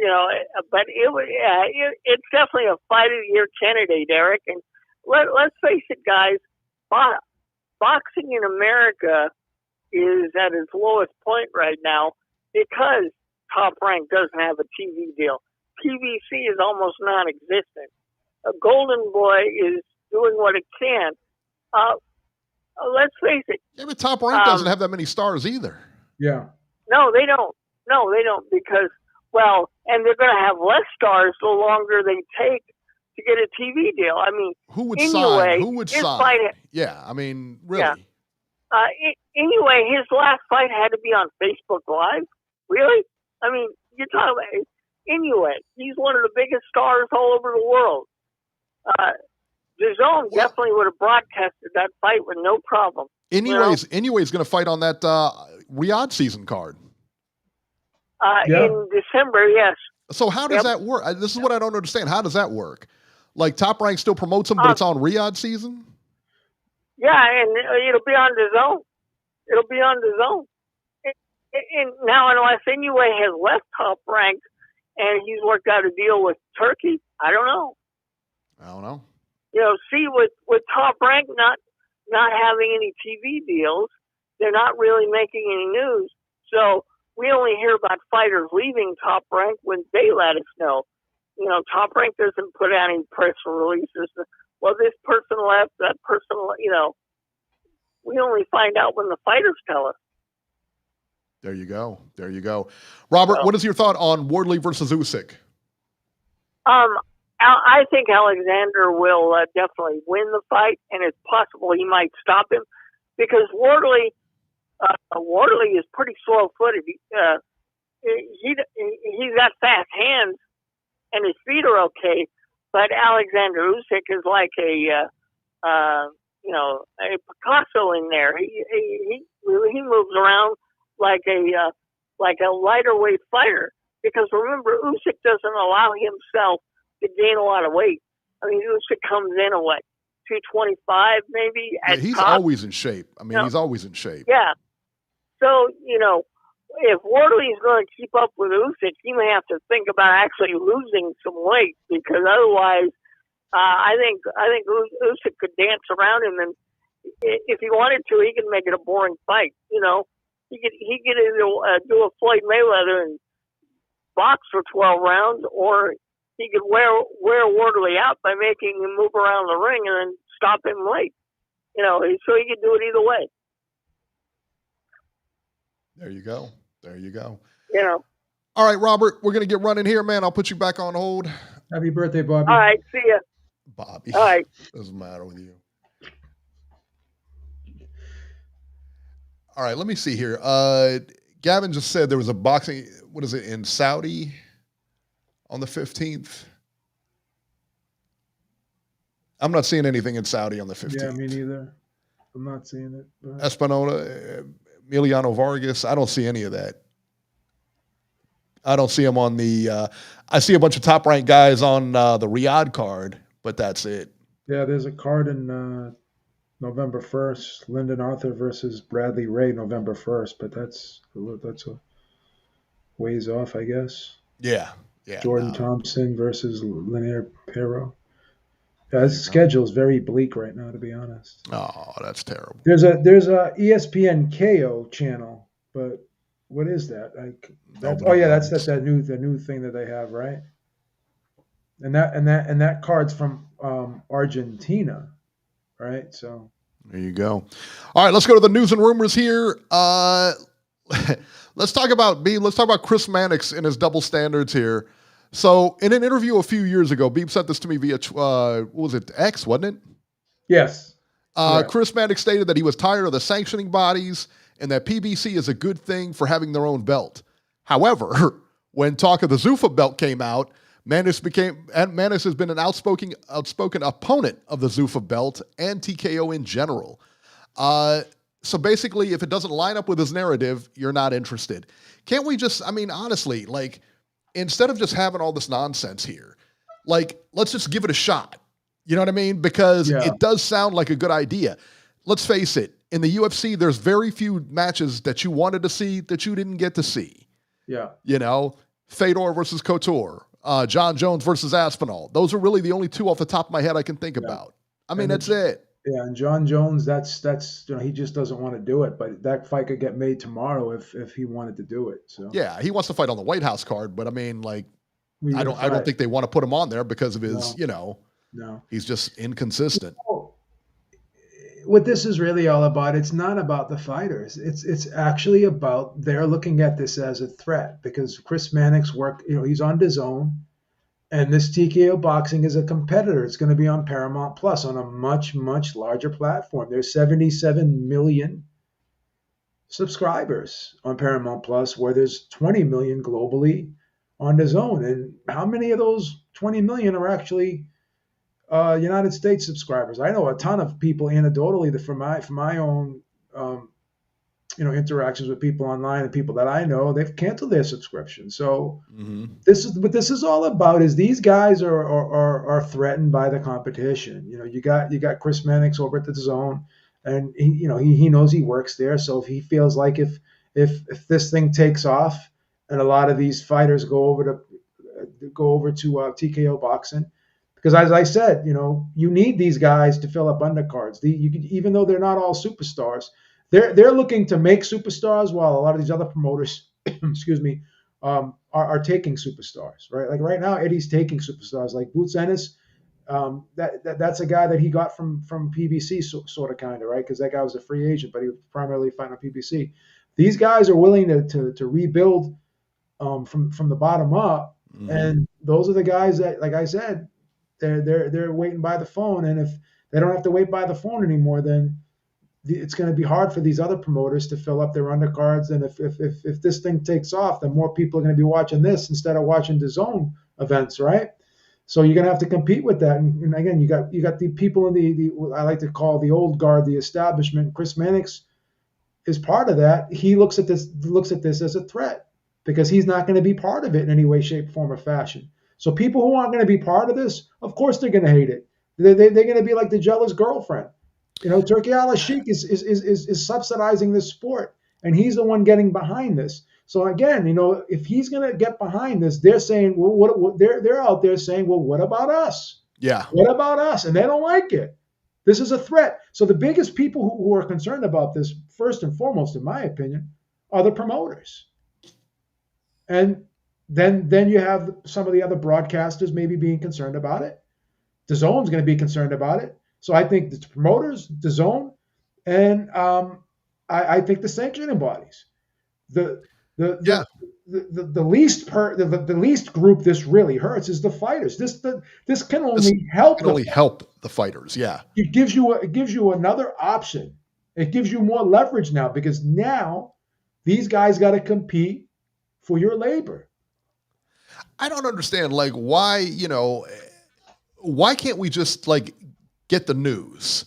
but it's definitely a fight of the year candidate, Eric. And let's face it, guys, boxing in America is at its lowest point right now because Top Rank doesn't have a TV deal. PBC is almost non-existent. A Golden Boy is doing what it can. Let's face it. Yeah, but Top Rank doesn't have that many stars either. Yeah. No, they don't. Because, and they're going to have less stars the longer they take to get a TV deal. I mean, who would sign? Yeah, I mean, really. Yeah. Anyway, his last fight had to be on Facebook Live. Really? I mean, you're talking about anyway. He's one of the biggest stars all over the world. DAZN definitely would have broadcasted that fight with no problem. Anyways, he's going to fight on that Riyadh season card. In December, yes. So how does that work? This is what I don't understand. How does that work? Like Top Rank still promotes him, but it's on Riyadh season? Yeah, and it'll be on DAZN. It'll be on DAZN. And now, unless Inoue has left Top Rank and he's worked out a deal with Turkey, I don't know. See, with Top Rank not having any TV deals, they're not really making any news. So we only hear about fighters leaving Top Rank when they let us know. Top Rank doesn't put out any press releases. Well, this person left, that person, we only find out when the fighters tell us. There you go. Robert, what is your thought on Wardley versus Usyk? I think Alexander will definitely win the fight, and it's possible he might stop him because Wardley is pretty slow-footed. He's got fast hands, and his feet are okay. But Alexander Usyk is like a Picasso in there. He moves around like a lighter weight fighter because remember Usyk doesn't allow himself to gain a lot of weight. I mean, Usyk comes in at 225 maybe. He's always in shape. I mean, he's always in shape. Yeah. So, if Wardley's going to keep up with Usyk, he may have to think about actually losing some weight because otherwise, I think Usyk could dance around him, and if he wanted to, he could make it a boring fight. He could either do a Floyd Mayweather and box for 12 rounds, or he could wear Wardley out by making him move around the ring and then stop him late. So he could do it either way. There you go. All All right, Robert, we're going to get running here, man. I'll put you back on hold. Happy birthday, Bobby. All right, see ya. Bobby. All right. Doesn't matter with you. All right, let me see here. Gavin just said there was a boxing, what is it, in Saudi on the 15th? I'm not seeing anything in Saudi on the 15th. Yeah, me neither. I'm not seeing it. But... Espinola, Emiliano Vargas, I don't see any of that. I don't see him on the I see a bunch of top-ranked guys on the Riyadh card, but that's it. Yeah, there's a card in November 1st, Lyndon Arthur versus Bradley Ray, November 1st, but that's a ways off, I guess. Yeah. Jordan Thompson versus Linear Pero. Yeah, his schedule is very bleak right now, to be honest. Oh, that's terrible. There's a ESPN KO channel, but what is that? That's the new thing that they have, right? And that card's from Argentina, right? So there you go. All right, let's go to the news and rumors here. Let's talk about Chris Mannix and his double standards here. So, in an interview a few years ago, Beep sent this to me via what was it, X, wasn't it? Yes. Chris Mannix stated that he was tired of the sanctioning bodies and that PBC is a good thing for having their own belt. However, when talk of the Zuffa belt came out, Mannix has been an outspoken opponent of the Zuffa belt and TKO in general. So basically, if it doesn't line up with his narrative, you're not interested. Can't we just, honestly, instead of just having all this nonsense here, let's just give it a shot. You know what I mean? Because it does sound like a good idea. Let's face it, in the UFC, there's very few matches that you wanted to see that you didn't get to see. Yeah. Fedor versus Couture, John Jones versus Aspinall. Those are really the only two off the top of my head I can think about. That's it. Yeah, and John Jones, that's he just doesn't want to do it, but that fight could get made tomorrow if he wanted to do it. So yeah, he wants to fight on the White House card, but I don't think they want to put him on there because of his, No. He's just inconsistent. What this is really all about, it's not about the fighters. It's actually about they're looking at this as a threat because Chris Mannix he's on DAZN. And this TKO Boxing is a competitor. It's going to be on Paramount Plus on a much, much larger platform. There's 77 million subscribers on Paramount Plus, where there's 20 million globally on DAZN. And how many of those 20 million are actually United States subscribers? I know a ton of people anecdotally that from my own interactions with people online and people that I know, they've canceled their subscription. So This is what this is all about. Is these guys are threatened by the competition. You got Chris Mannix over at the DAZN, and he knows he works there. So if he feels like if this thing takes off and a lot of these fighters go over to TKO Boxing, because as I said, you need these guys to fill up undercards. Even though they're not all superstars. They're looking to make superstars while a lot of these other promoters, are taking superstars, right? Like right now, Eddie's taking superstars like Boots Ennis. That's a guy that he got from PBC, sort of kind of, right? Because that guy was a free agent, but he was primarily fighting on PBC. These guys are willing to rebuild from the bottom up, and those are the guys that, like I said, they're waiting by the phone, and if they don't have to wait by the phone anymore, then it's going to be hard for these other promoters to fill up their undercards. And if this thing takes off, then more people are going to be watching this instead of watching DAZN events, right? So you're going to have to compete with that. And again, you got the people in the I like to call the old guard, the establishment. Chris Mannix is part of that. He looks at this as a threat because he's not going to be part of it in any way, shape, form, or fashion. So people who aren't going to be part of this, of course they're going to hate it. They're going to be like the jealous girlfriend. Turki Al-Sheikh is subsidizing this sport, and he's the one getting behind this. So again, if he's going to get behind this, they're saying, well, they're out there saying, well, what about us? Yeah. What about us? And they don't like it. This is a threat. So the biggest people who are concerned about this, first and foremost, in my opinion, are the promoters. And then you have some of the other broadcasters maybe being concerned about it. DAZN's going to be concerned about it. So I think the promoters, DAZN, and I think the sanctioning bodies. The the least group this really hurts is the fighters. This can only help the fighters. Yeah, it gives you another option. It gives you more leverage now, because now these guys got to compete for your labor. I don't understand, like, why can't we just like get the news?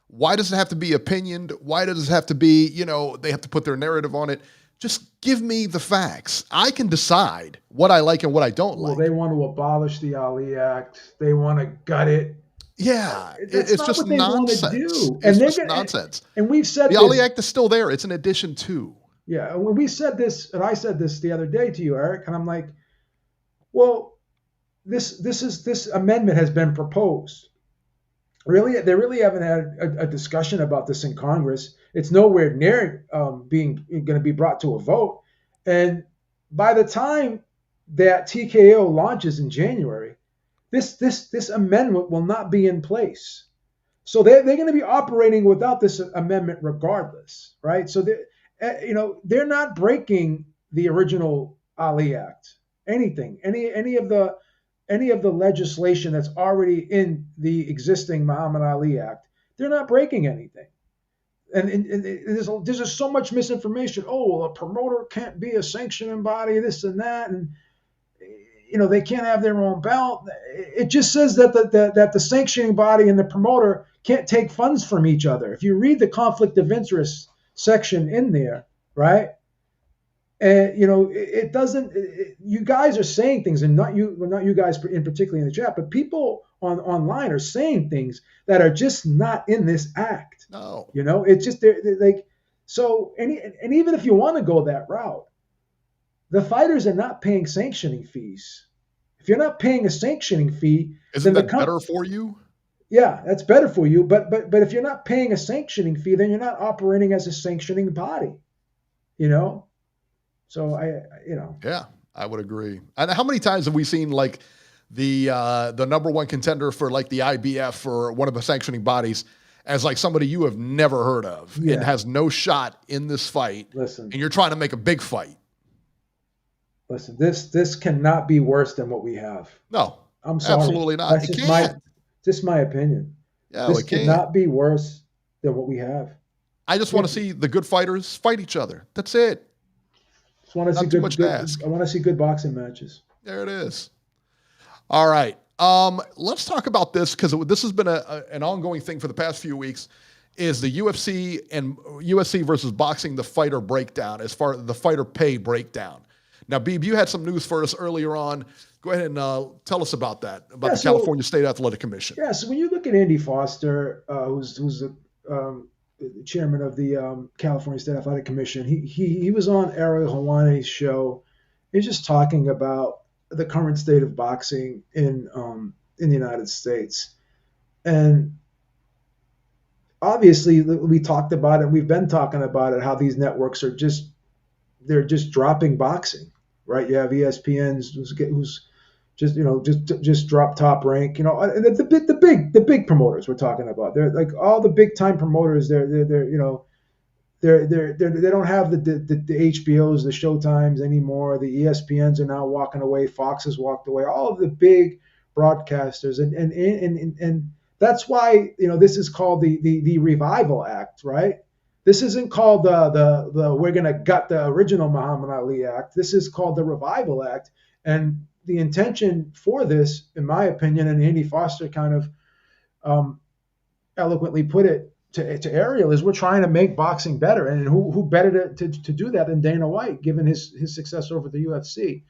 Why does it have to be opinioned? Why does it have to be, they have to put their narrative on it? Just give me the facts. I can decide what I like and what I don't like. Well, they want to abolish the Ali Act. They want to gut it. Yeah, it's not just what they nonsense. want to do. It's just nonsense. And we've said the Ali Act is still there. It's an addition to. Yeah, and when we said this, and I said this the other day to you, Eric, and I'm like, well, this amendment has been proposed. Really, they really haven't had a discussion about this in Congress. It's nowhere near going to be brought to a vote. And by the time that TKO launches in January, this amendment will not be in place. So they're going to be operating without this amendment regardless, right? So they're not breaking the original Ali Act. Anything, any of the legislation that's already in the existing Muhammad Ali Act, they're not breaking anything. And there's just so much misinformation. Oh, well, a promoter can't be a sanctioning body, this and that, and they can't have their own belt. It just says that the sanctioning body and the promoter can't take funds from each other. If you read the conflict of interest section in there, right? And it doesn't. You guys are saying things, and not you guys in particular in the chat, but people online are saying things that are just not in this act. No, it's just they're like so. And even if you want to go that route, the fighters are not paying sanctioning fees. If you're not paying a sanctioning fee, isn't that better for you? Yeah, that's better for you. But if you're not paying a sanctioning fee, then you're not operating as a sanctioning body. So Yeah, I would agree. And how many times have we seen like the number one contender for like the IBF or one of the sanctioning bodies as like somebody you have never heard of and has no shot in this fight? Listen, and you're trying to make a big fight. Listen, this cannot be worse than what we have. No, I'm sorry. Absolutely not. That's just my opinion. Yeah, this cannot be worse than what we have. I just want to see the good fighters fight each other. That's it. I want to see good boxing matches. There it is. All right. Let's talk about this because this has been an ongoing thing for the past few weeks. Is the UFC versus boxing, the fighter breakdown, as far as the fighter pay breakdown. Now, Beeb, you had some news for us earlier on. Go ahead and tell us about that, the California State Athletic Commission. Yeah, so when you look at Andy Foster, who's the chairman of the California State Athletic Commission, he was on Ariel Helwani's show. He's just talking about the current state of boxing in the United States. And obviously, we talked about it. We've been talking about it, how these networks are just dropping boxing, right? You have ESPN's who's just dropped Top Rank, the big promoters we're talking about. They're like all the big time promoters. They don't have the HBOs, the Showtimes anymore. The ESPNs are now walking away. Fox has walked away. All of the big broadcasters, and that's why this is called the Revival Act, right? This isn't called the we're going to gut the original Muhammad Ali Act. This is called the Revival Act. And the intention for this, in my opinion, and Andy Foster kind of eloquently put it to Ariel, is we're trying to make boxing better. And who better to do that than Dana White, given his success over the UFC?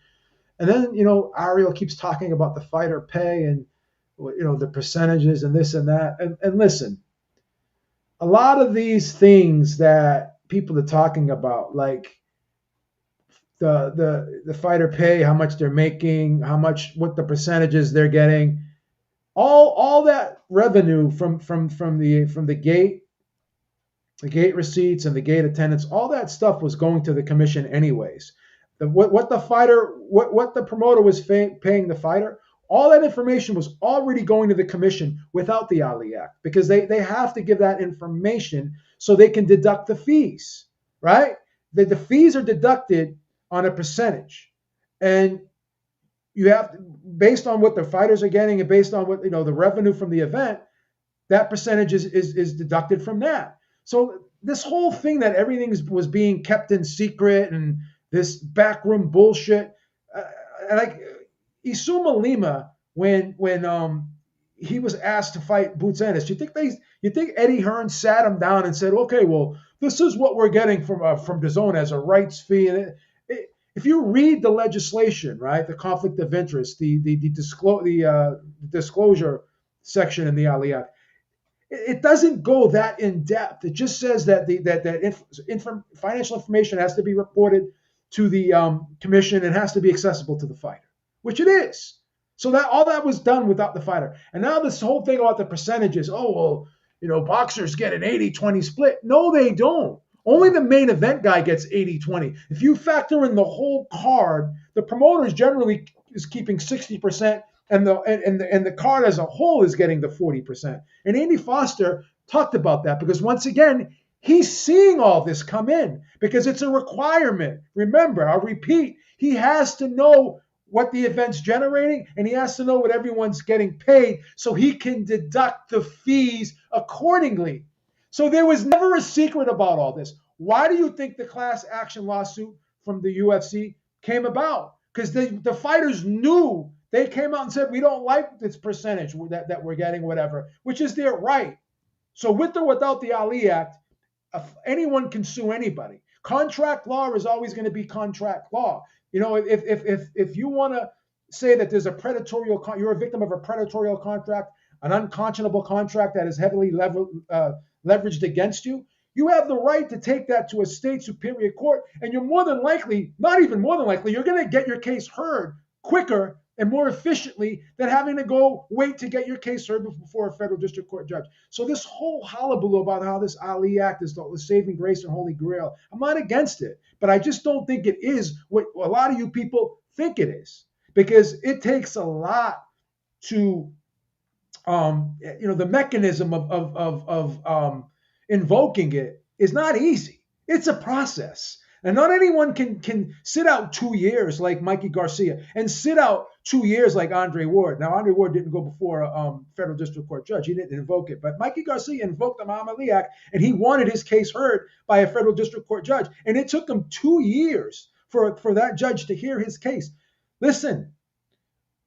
And then, Ariel keeps talking about the fighter pay and, the percentages and this and that. And listen, a lot of these things that people are talking about, like the fighter pay, how much they're making, what the percentages they're getting, all that revenue from the gate receipts and the gate attendance, all that stuff was going to the commission anyways. What the promoter was paying the fighter, all that information was already going to the commission without the Ali Act, because they have to give that information so they can deduct the fees, right? The fees are deducted on a percentage. And you have, based on what the fighters are getting and based on what, the revenue from the event, that percentage is deducted from that. So this whole thing that everything was being kept in secret and this backroom bullshit, like Isuma Lima, when he was asked to fight Boots Ennis, you think Eddie Hearn sat him down and said, okay, well, this is what we're getting from DAZN as a rights fee? And if you read the legislation, right, the conflict of interest, the disclosure section in the Ali Act, it doesn't go that in depth. It just says that financial information has to be reported to the commission and has to be accessible to the fighter, which it is. So that all that was done without the fighter. And now this whole thing about the percentages, boxers get an 80-20 split. No, they don't. Only the main event guy gets 80-20. If you factor in the whole card, the promoters generally is keeping 60%, and the card as a whole is getting the 40%. And Andy Foster talked about that because, once again, he's seeing all this come in because it's a requirement. Remember, I'll repeat, he has to know what the event's generating, and he has to know what everyone's getting paid so he can deduct the fees accordingly. So there was never a secret about all this. Why do you think the class action lawsuit from the UFC came about? Because the fighters knew. They came out and said, we don't like this percentage that we're getting, whatever, which is their right. So with or without the Ali Act, anyone can sue anybody. Contract law is always going to be contract law. If you want to say that there's you're a victim of a predatory contract, an unconscionable contract that is heavily leveraged against you, you have the right to take that to a state superior court, and you're more than likely, not even more than likely, you're going to get your case heard quicker and more efficiently than having to wait to get your case heard before a federal district court judge. So this whole hullabaloo about how this Ali Act is the saving grace and holy grail, I'm not against it, but I just don't think it is what a lot of you people think it is, because it takes a lot to, the mechanism of invoking it is not easy. It's a process. And not anyone can sit out 2 years like Mikey Garcia and sit out 2 years like Andre Ward. Now, Andre Ward didn't go before a federal district court judge. He didn't invoke it. But Mikey Garcia invoked the Muhammad Ali Act, and he wanted his case heard by a federal district court judge. And it took him 2 years for that judge to hear his case. Listen,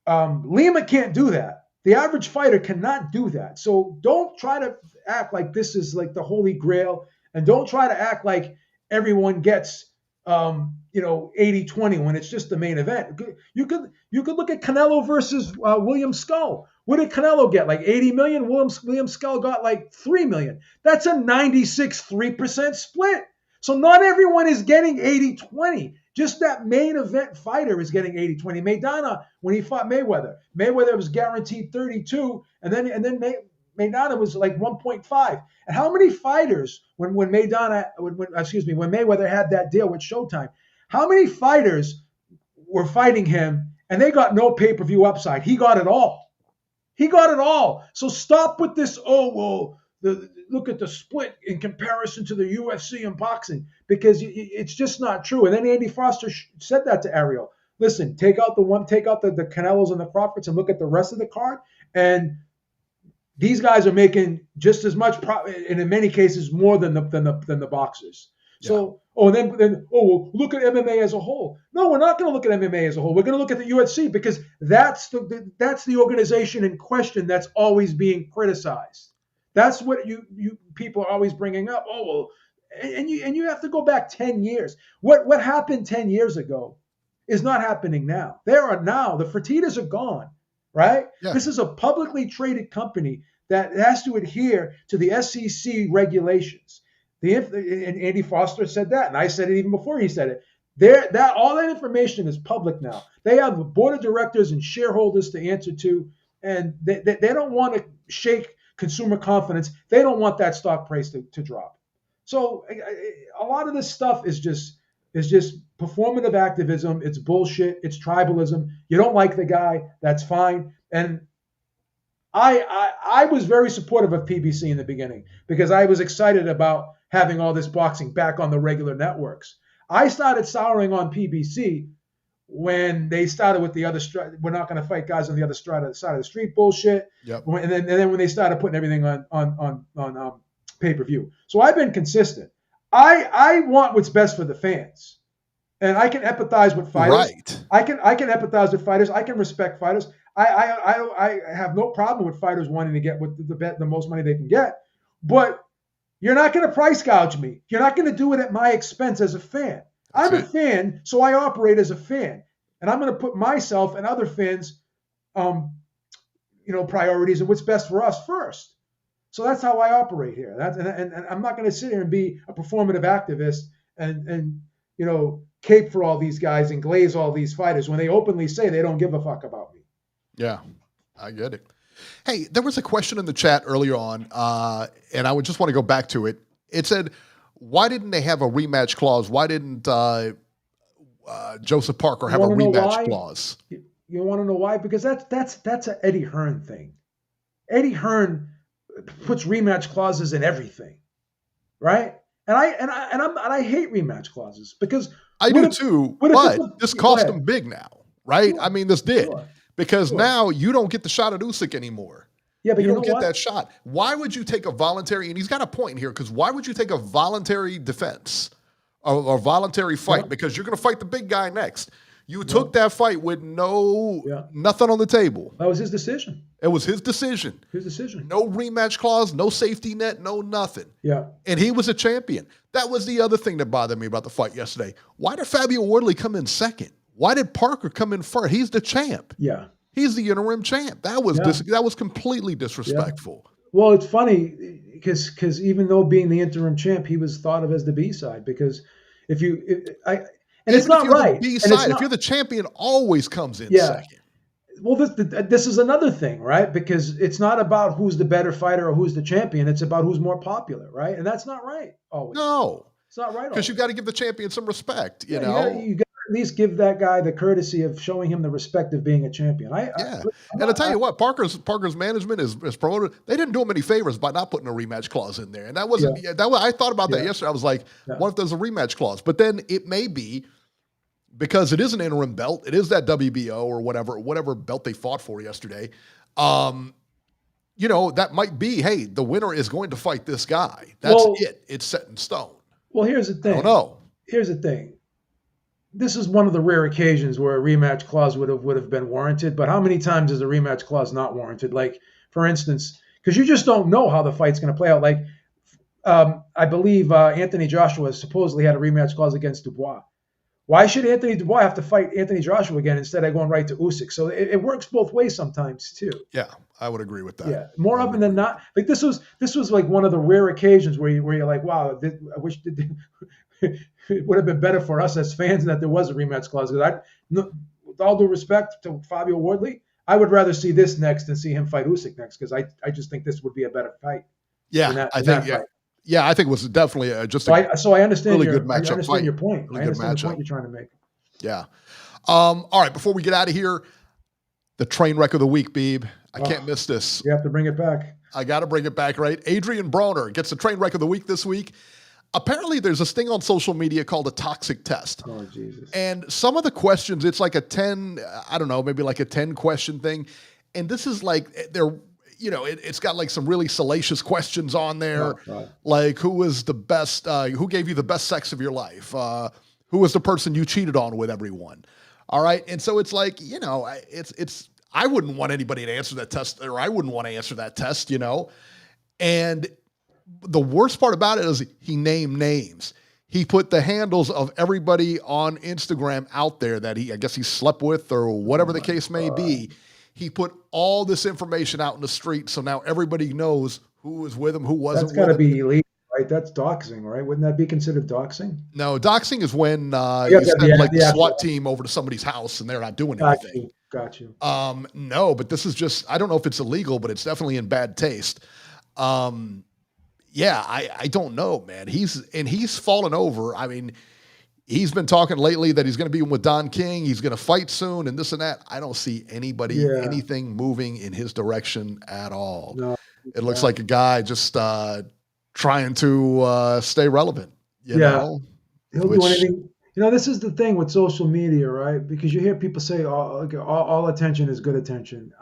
Lima can't do that. The average fighter cannot do that. So don't try to act like this is like the holy grail, and don't try to act like everyone gets 80-20 when it's just the main event. You could look at Canelo versus William Skull. What did Canelo get? Like 80 million? William Skull got like 3 million. That's a 96.3% split. So not everyone is getting 80-20. Just that main event fighter is getting 80-20. Maidana, when he fought Mayweather was guaranteed 32, and then Maidana was like 1.5. And how many fighters, when Mayweather had that deal with Showtime, how many fighters were fighting him and they got no pay-per-view upside? He got it all. So stop with this, look at the split in comparison to the UFC and boxing, because it's just not true. And then Andy Foster said that to Ariel. Listen, take out the Canelos and the Crawfords and look at the rest of the card, and these guys are making just as much and in many cases more than the boxers. Yeah. So, look at MMA as a whole. No, we're not going to look at MMA as a whole. We're going to look at the UFC, because that's the organization in question that's always being criticized. That's what you people are always bringing up. And you have to go back 10 years. What happened 10 years ago is not happening now. The Fertittas are gone. Right? Yeah. This is a publicly traded company that has to adhere to the SEC regulations. And Andy Foster said that, and I said it even before he said it. All that information is public now. They have a board of directors and shareholders to answer to, and they don't want to shake consumer confidence. They don't want that stock price to drop. So a lot of this stuff is just performative activism. It's bullshit. It's tribalism. You don't like the guy, that's fine. And I was very supportive of PBC in the beginning, because I was excited about having all this boxing back on the regular networks. I started souring on PBC when they started with the other we're not going to fight guys on the other side of the street bullshit. Yep. And then when they started putting everything on pay-per-view. So I've been consistent. I want what's best for the fans. And I can empathize with fighters. Right. I can empathize with fighters. I can respect fighters. I have no problem with fighters wanting to get with the most money they can get. But you're not going to price gouge me. You're not going to do it at my expense as a fan. I'm a fan, so I operate as a fan, and I'm going to put myself and other fans, priorities and what's best for us first. So that's how I operate here. And I'm not going to sit here and be a performative activist and cape for all these guys and glaze all these fighters when they openly say they don't give a fuck about me. Yeah, I get it. Hey, there was a question in the chat earlier on, and I would just want to go back to it. It said, why didn't they have a rematch clause? Why didn't Joseph Parker have a rematch clause? You want to know why? Because that's an Eddie Hearn thing. Eddie Hearn puts rematch clauses in everything, right? And I hate rematch clauses because I do too. But this cost them big now, right? Sure. I mean, this did because now you don't get the shot at Usyk anymore. Yeah, but you don't get that shot. Why would you take a voluntary? And he's got a point here because why would you take a voluntary defense or voluntary fight? Yeah. Because you're going to fight the big guy next. You took that fight with nothing on the table. That was his decision. It was his decision. His decision. No rematch clause, no safety net, no nothing. Yeah. And he was a champion. That was the other thing that bothered me about the fight yesterday. Why did Fabio Wardley come in second? Why did Parker come in first? He's the champ. Yeah. He's the interim champ. That was completely disrespectful. Yeah. Well, it's funny because even though being the interim champ, he was thought of as the B-side because it's not right. B-side, if you're the champion, always comes in second. Well, this is another thing, right? Because it's not about who's the better fighter or who's the champion. It's about who's more popular, right? And that's not right always. No. It's not right because you got to give the champion some respect, you know? You got to at least give that guy the courtesy of showing him the respect of being a champion. And I'll tell you what, Parker's management is promoted. They didn't do him any favors by not putting a rematch clause in there. And that wasn't I thought about that yesterday. I was like, what if there's a rematch clause? But then it may be because it is an interim belt. It is that WBO or whatever belt they fought for yesterday. That might be, hey, the winner is going to fight this guy. That's it. It's set in stone. Well, here's the thing. I don't know. Here's the thing. This is one of the rare occasions where a rematch clause would have been warranted. But how many times is a rematch clause not warranted? Like, for instance, because you just don't know how the fight's going to play out. Like, I believe Anthony Joshua supposedly had a rematch clause against Dubois. Why should Anthony Dubois have to fight Anthony Joshua again instead of going right to Usyk? So it works both ways sometimes too. Yeah, I would agree with that. Yeah, more often than not. Like this was like one of the rare occasions where you're like, wow, I wish it would have been better for us as fans that there was a rematch clause. Because with all due respect to Fabio Wardley, I would rather see this next than see him fight Usyk next because I just think this would be a better fight. Yeah, I think I think it was definitely just I understand really good matchup. I understand your point. Really I understand the matchup. point you're trying to make. Yeah. All right, before we get out of here, the train wreck of the week, Beeb. I can't miss this. You have to bring it back. I got to bring it back, right? Adrien Broner gets the train wreck of the week this week. Apparently, there's this thing on social media called a toxic test. Oh, Jesus. And some of the questions, it's like a 10, I don't know, maybe like a 10 question thing. And this is like, it's got like some really salacious questions on there. Oh, right. Like, who was the best, who gave you the best sex of your life? Who was the person you cheated on with everyone? All right. And so it's like, I wouldn't want anybody to answer that test, or I wouldn't want to answer that test, And the worst part about it is he named names. He put the handles of everybody on Instagram out there that I guess he slept with or whatever the case may be. He put all this information out in the street, so now everybody knows who was with him, who wasn't. That's got to be illegal, right? That's doxing, right? Wouldn't that be considered doxing? No, doxing is when you send the SWAT team over to somebody's house and they're not doing anything. Got you. No, but this is just, I don't know if it's illegal, but it's definitely in bad taste. I don't know, man. He's fallen over. I mean, he's been talking lately that he's going to be with Don King. He's going to fight soon and this and that. I don't see anything moving in his direction at all. No, it looks like a guy just trying to stay relevant. You know? He'll do anything. This is the thing with social media, right? Because you hear people say all attention is good attention.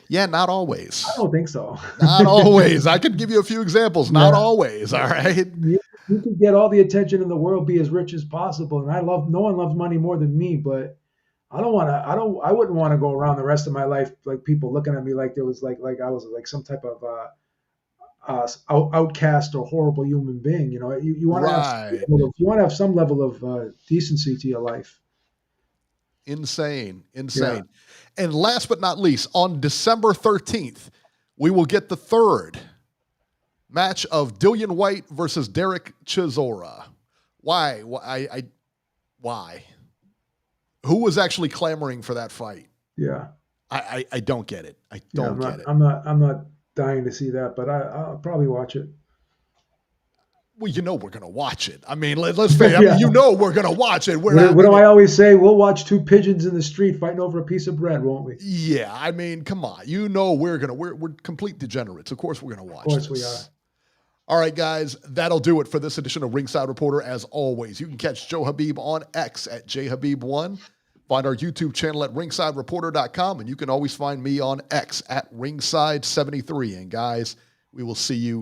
Yeah, not always. I don't think so. Not always. I could give you a few examples. Not always. All right. You can get all the attention in the world, be as rich as possible, and no one loves money more than me, but I wouldn't want to go around the rest of my life like people looking at me like there was like I was like some type of outcast or horrible human being. You want to have some level of decency to your life. Insane. Yeah. And last but not least, on December 13th, we will get the third match of Dillian Whyte versus Derek Chisora. Why? Why? Who was actually clamoring for that fight? Yeah. I don't get it. I don't get it. I'm not dying to see that, but I'll probably watch it. Well, we're going to watch it. I mean, let's face it. Yeah. We're going to watch it. What do I always say? We'll watch two pigeons in the street fighting over a piece of bread, won't we? Yeah. I mean, come on. We're complete degenerates. Of course we're going to watch this. Of course we are. All right, guys, that'll do it for this edition of Ringside Reporter. As always, you can catch Joe Habib on X at JHabib1. Find our YouTube channel at ringsidereporter.com, and you can always find me on X at ringside73. And guys, we will see you